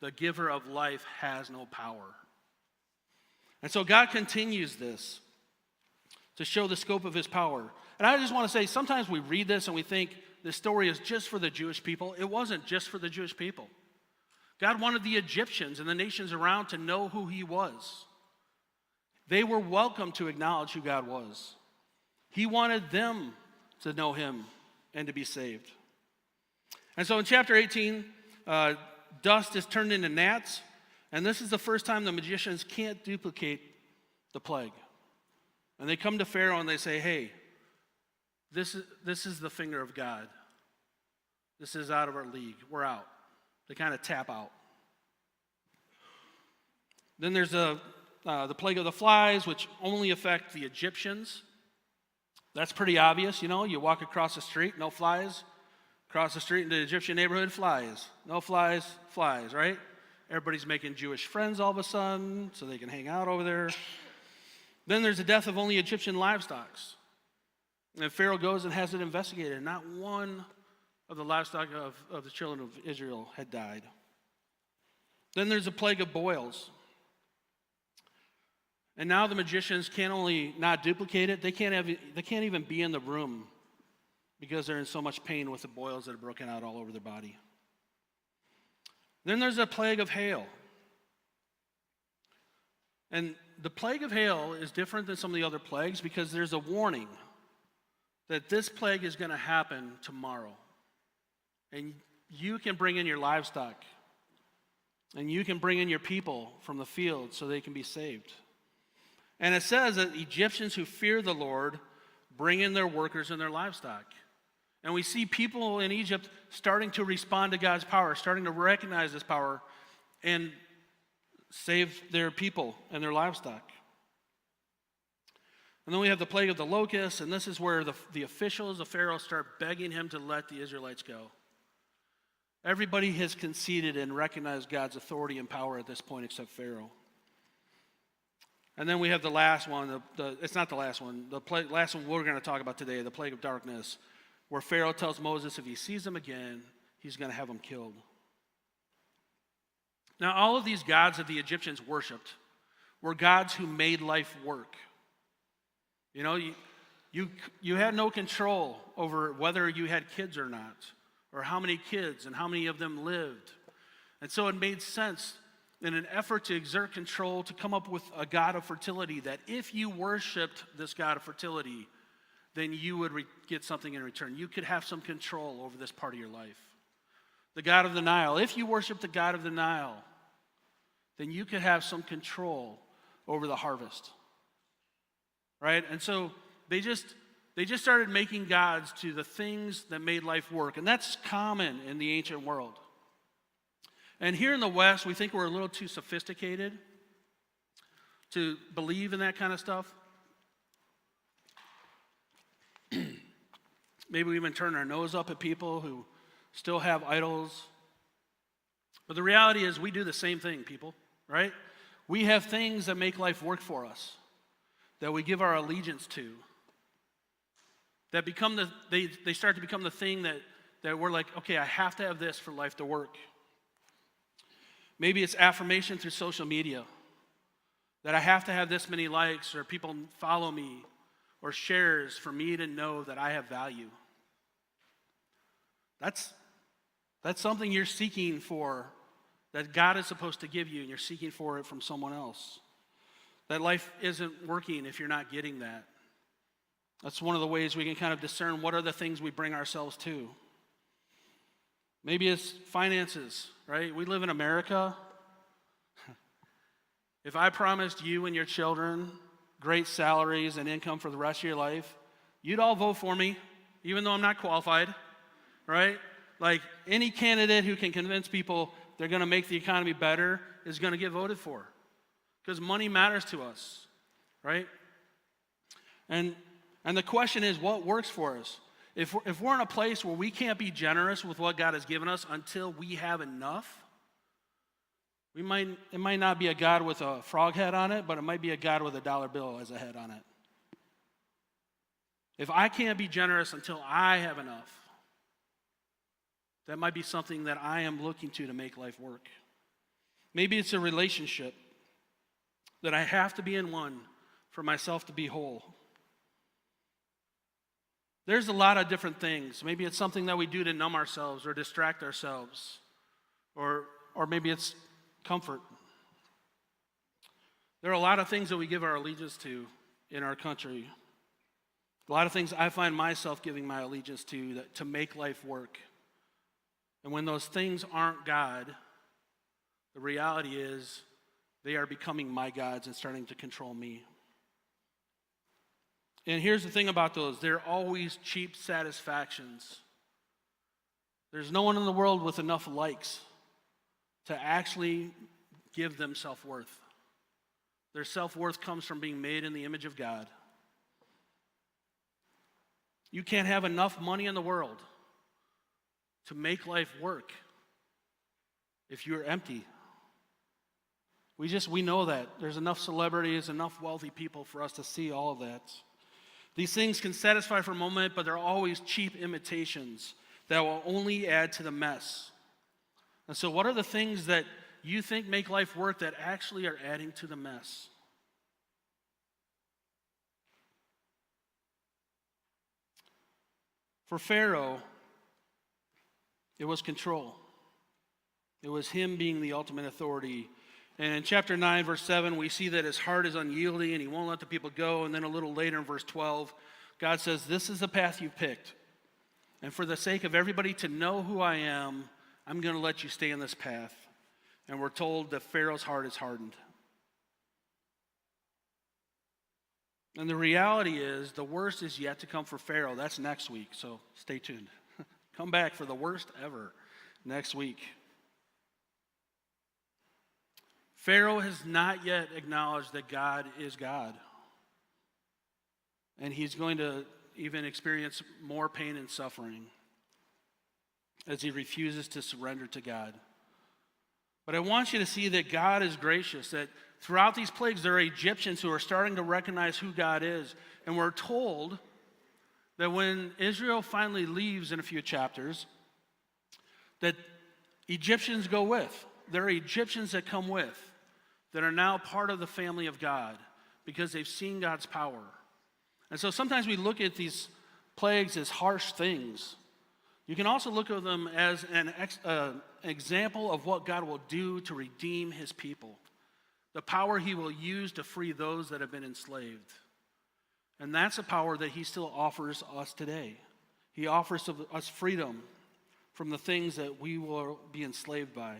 the giver of life, has no power. And so God continues this to show the scope of his power. And I just want to say, sometimes we read this and we think this story is just for the Jewish people. It wasn't just for the Jewish people. God wanted the Egyptians and the nations around to know who he was. They were welcome to acknowledge who God was. He wanted them to know him and to be saved. And so in chapter 18, dust is turned into gnats, and this is the first time the magicians can't duplicate the plague. And they come to Pharaoh and they say, hey, this is the finger of God. This is out of our league. We're out. They kind of tap out. Then there's the plague of the flies, which only affect the Egyptians. That's pretty obvious, you know. You walk across the street, no flies. Across the street in the Egyptian neighborhood, flies. No flies, flies, right? Everybody's making Jewish friends all of a sudden so they can hang out over there. Then there's the death of only Egyptian livestock. And Pharaoh goes and has it investigated. Not one of the livestock of the children of Israel had died. Then there's a plague of boils. And now the magicians can't only not duplicate it, they can't even be in the room because they're in so much pain with the boils that are broken out all over their body. Then there's a plague of hail. And the plague of hail is different than some of the other plagues because there's a warning that this plague is going to happen tomorrow. And you can bring in your livestock. And you can bring in your people from the field so they can be saved. And it says that Egyptians who fear the Lord bring in their workers and their livestock. And we see people in Egypt starting to respond to God's power, starting to recognize this power and save their people and their livestock. And then we have the plague of the locusts, and this is where the officials of Pharaoh start begging him to let the Israelites go. Everybody has conceded and recognized God's authority and power at this point except Pharaoh. And then we have the last one, it's not the last one, last one we're going to talk about today, the plague of darkness, where Pharaoh tells Moses if he sees him again, he's going to have him killed. Now, all of these gods that the Egyptians worshipped were gods who made life work. You know, you had no control over whether you had kids or not, or how many kids and how many of them lived. And so it made sense in an effort to exert control to come up with a god of fertility, that if you worshiped this god of fertility, then you would get something in return. You could have some control over this part of your life. The god of the Nile. If you worship the god of the Nile, then you could have some control over the harvest. Right? And so they just started making gods to the things that made life work. And that's common in the ancient world. And here in the West, we think we're a little too sophisticated to believe in that kind of stuff. Maybe we even turn our nose up at people who still have idols. But the reality is we do the same thing, people, right? We have things that make life work for us, that we give our allegiance to, that become they start to become the thing that we're like, okay, I have to have this for life to work. Maybe it's affirmation through social media, that I have to have this many likes, or people follow me, or shares for me to know that I have value. That's something you're seeking for, that God is supposed to give you, and you're seeking for it from someone else. That life isn't working if you're not getting that. That's one of the ways we can kind of discern what are the things we bring ourselves to. Maybe it's finances, right? We live in America. If I promised you and your children great salaries and income for the rest of your life, you'd all vote for me, even though I'm not qualified, right? Like, any candidate who can convince people they're going to make the economy better is going to get voted for, because money matters to us, right? And the question is, what works for us? If we're in a place where we can't be generous with what God has given us until we have enough, it might not be a God with a frog head on it, but it might be a God with a dollar bill as a head on it. If I can't be generous until I have enough, that might be something that I am looking to make life work. Maybe it's a relationship that I have to be in one for myself to be whole. There's a lot of different things. Maybe it's something that we do to numb ourselves or distract ourselves, or maybe it's comfort. There are a lot of things that we give our allegiance to in our country. A lot of things I find myself giving my allegiance to make life work. And when those things aren't God, the reality is they are becoming my gods and starting to control me. And here's the thing about those. They're always cheap satisfactions. There's no one in the world with enough likes to actually give them self-worth. Their self-worth comes from being made in the image of God. You can't have enough money in the world to make life work if you're empty. We know that. There's enough celebrities, enough wealthy people for us to see all of that. These things can satisfy for a moment, but they're always cheap imitations that will only add to the mess. And so what are the things that you think make life work that actually are adding to the mess? For Pharaoh, it was control. It was him being the ultimate authority. And in chapter 9, verse 7, we see that his heart is unyielding and he won't let the people go. And then a little later in verse 12, God says, "This is the path you've picked. And for the sake of everybody to know who I am, I'm going to let you stay in this path." And we're told that Pharaoh's heart is hardened. And the reality is, the worst is yet to come for Pharaoh. That's next week, so stay tuned. Come back for the worst ever next week. Pharaoh has not yet acknowledged that God is God. And he's going to even experience more pain and suffering as he refuses to surrender to God. But I want you to see that God is gracious, that throughout these plagues there are Egyptians who are starting to recognize who God is. And we're told that when Israel finally leaves in a few chapters, that Egyptians go with. there are Egyptians that come with that are now part of the family of God because they've seen God's power. And so sometimes we look at these plagues as harsh things. You can also look at them as an example of what God will do to redeem his people, the power he will use to free those that have been enslaved. And that's a power that he still offers us today. He offers us freedom from the things that we will be enslaved by.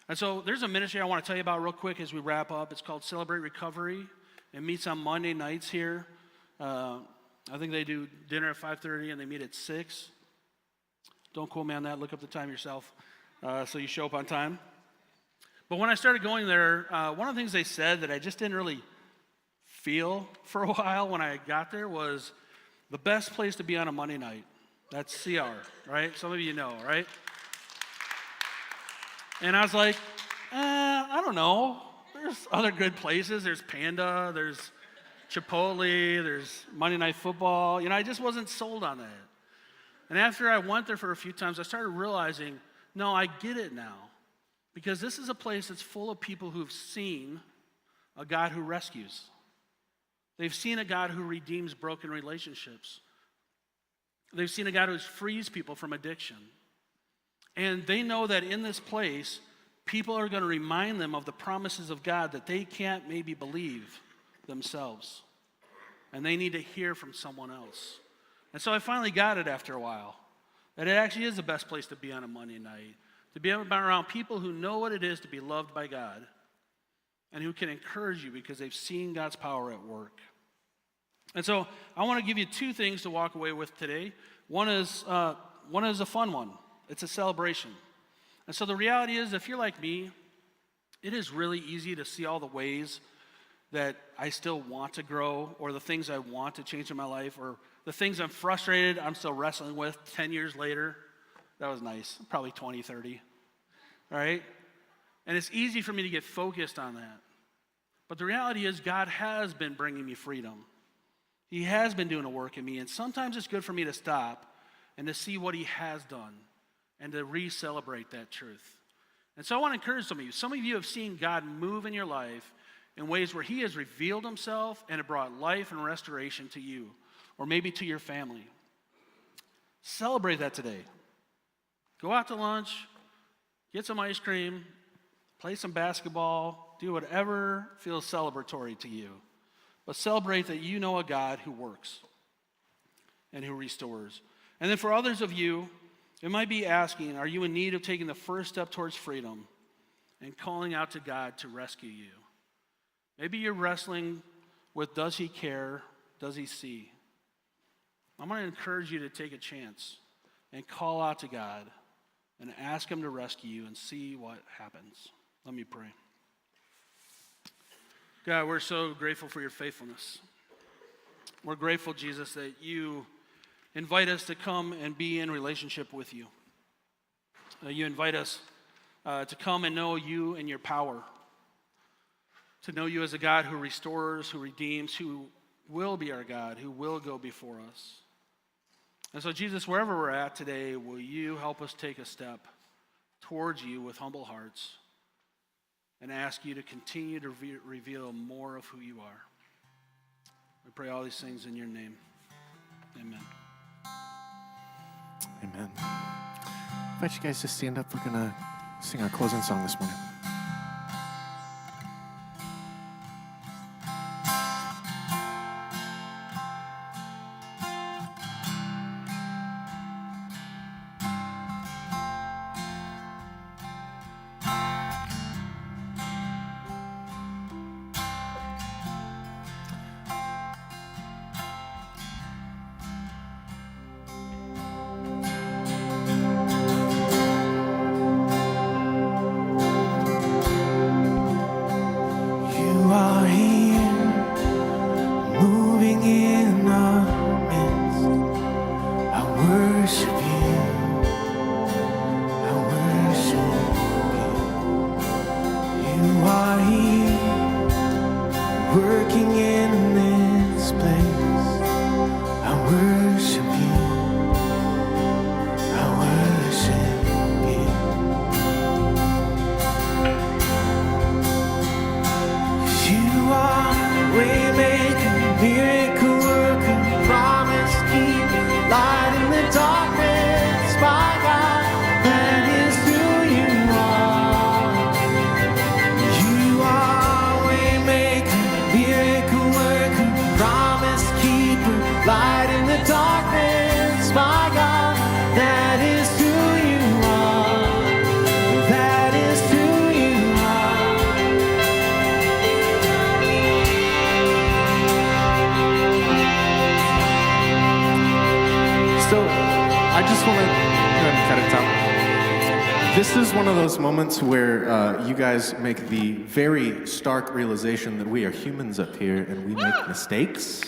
And so there's a ministry I want to tell you about real quick as we wrap up. It's called Celebrate Recovery. It meets on Monday nights here. I think they do dinner at 5:30 and they meet at 6. Don't quote me on that. Look up the time yourself so you show up on time. But when I started going there, one of the things they said that I just didn't really feel for a while when I got there was the best place to be on a Monday night. That's CR, right? Some of you know, right? And I was like, I don't know. There's other good places. There's Panda, there's Chipotle, there's Monday Night Football. You know, I just wasn't sold on that. And after I went there for a few times, I started realizing, no, I get it now. Because this is a place that's full of people who've seen a God who rescues. They've seen a God who redeems broken relationships. They've seen a God who frees people from addiction. And they know that in this place, people are going to remind them of the promises of God that they can't maybe believe themselves. And they need to hear from someone else. And so I finally got it after a while, that it actually is the best place to be on a Monday night, to be around people who know what it is to be loved by God and who can encourage you because they've seen God's power at work. And so I want to give you two things to walk away with today. One is a fun one. It's a celebration. And so the reality is, if you're like me, it is really easy to see all the ways that I still want to grow, or the things I want to change in my life, or the things I'm frustrated I'm still wrestling with 10 years later. That was nice. Probably 20, 30. All right? And it's easy for me to get focused on that. But the reality is, God has been bringing me freedom. He has been doing a work in me, and sometimes it's good for me to stop and to see what he has done and to re-celebrate that truth. And so I want to encourage some of you. Some of you have seen God move in your life in ways where he has revealed himself and it brought life and restoration to you, or maybe to your family. Celebrate that today. Go out to lunch, get some ice cream, play some basketball, do whatever feels celebratory to you. But celebrate that you know a God who works and who restores. And then for others of you, it might be asking, are you in need of taking the first step towards freedom and calling out to God to rescue you? Maybe you're wrestling with, does he care? Does he see? I'm going to encourage you to take a chance and call out to God and ask him to rescue you and see what happens. Let me pray. God, we're so grateful for your faithfulness. We're grateful, Jesus, that you invite us to come and be in relationship with you. You invite us to come and know you and your power, to know you as a God who restores, who redeems, who will be our God, who will go before us. And so, Jesus, wherever we're at today, will you help us take a step towards you with humble hearts and ask you to continue to reveal more of who you are. We pray all these things in your name. Amen. Amen. I invite you guys to stand up. We're going to sing our closing song this morning. This is one of those moments where you guys make the very stark realization that we are humans up here and we make mistakes.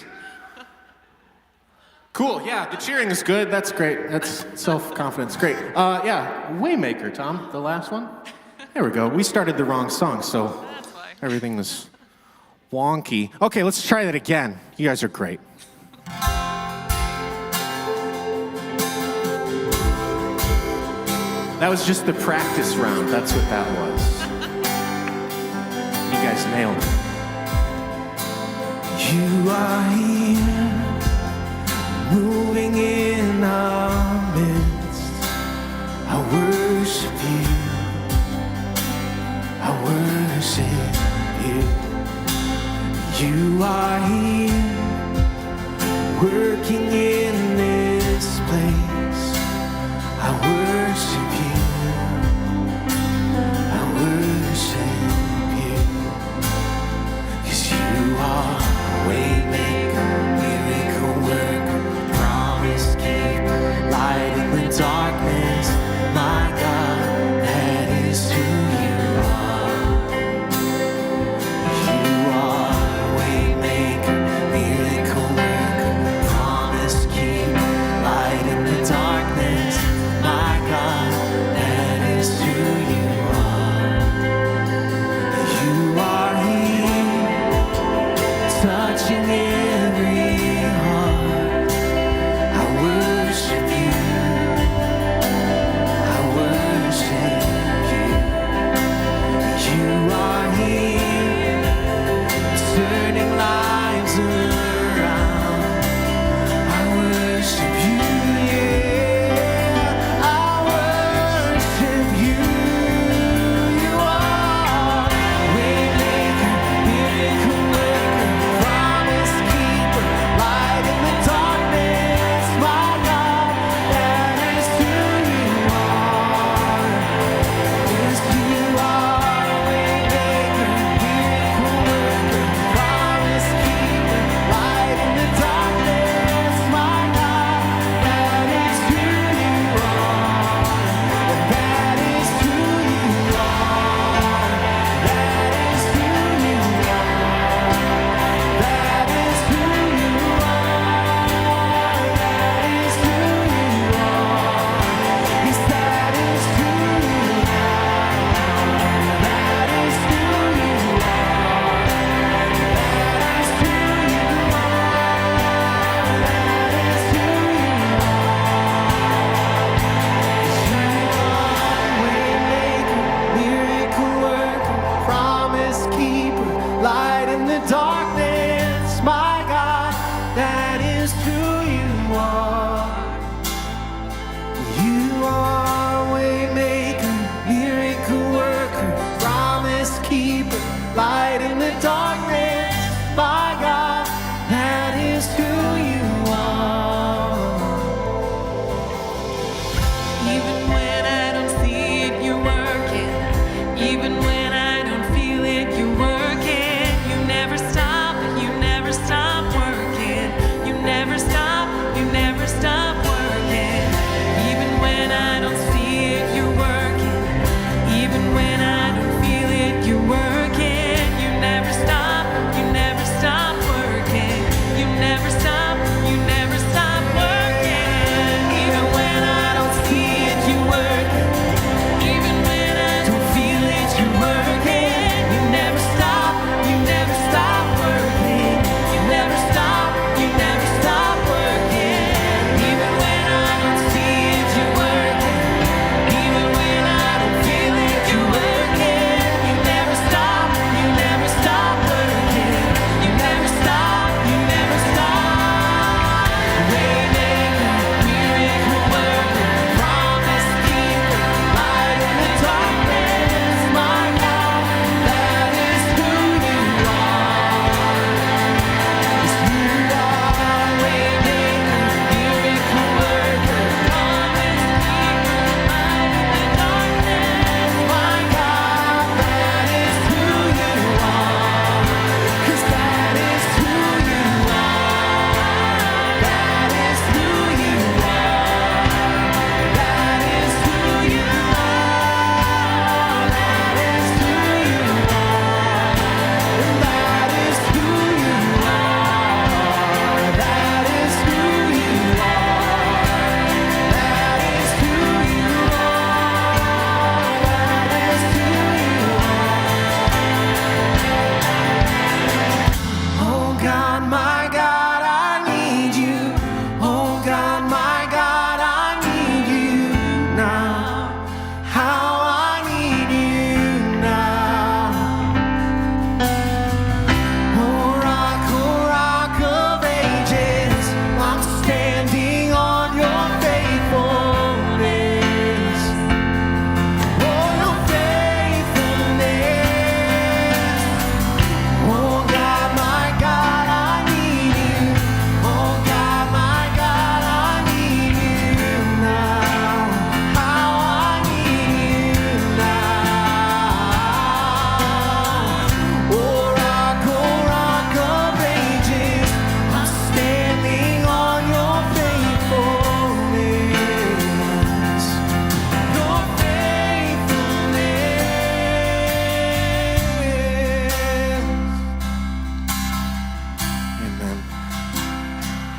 Cool, yeah, the cheering is good. That's great. That's self-confidence. Great. Yeah, Waymaker, Tom, the last one. There we go. We started the wrong song, so That's why. everything was wonky. Okay, let's try that again. You guys are great. That was just the practice round. That's what that was. You guys nailed it. You are here, moving in our midst. I worship you. I worship you. You are here, working in this place. I worship you. I worship you. 'Cause you are waymaker, miracle worker, promise keeper, light in the darkness. My God, that is who you are. You are waymaker, miracle worker, promise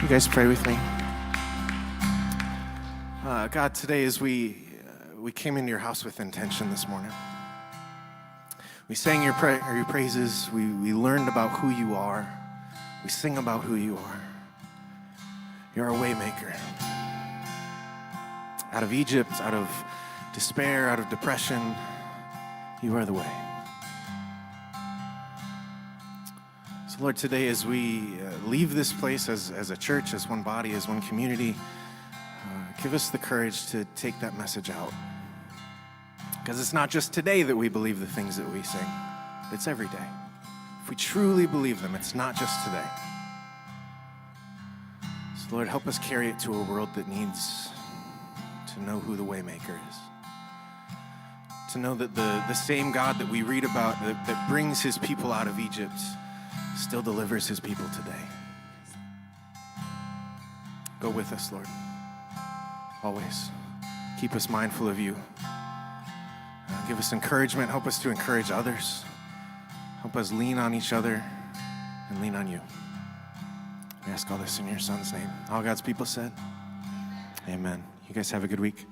You guys pray with me. God, today as we came into your house with intention this morning, we sang your praises. We learned about who you are. We sing about who you are. You're a way maker. Out of Egypt, out of despair, out of depression, you are the way. So Lord, today as we leave this place as a church, as one body, as one community, give us the courage to take that message out. Because it's not just today that we believe the things that we sing, it's every day. If we truly believe them, it's not just today. So Lord, help us carry it to a world that needs to know who the Waymaker is. To know that the same God that we read about that brings his people out of Egypt still delivers his people today. Go with us, Lord. Always. Keep us mindful of you. Give us encouragement. Help us to encourage others. Help us lean on each other and lean on you. We ask all this in your Son's name. All God's people said, amen. You guys have a good week.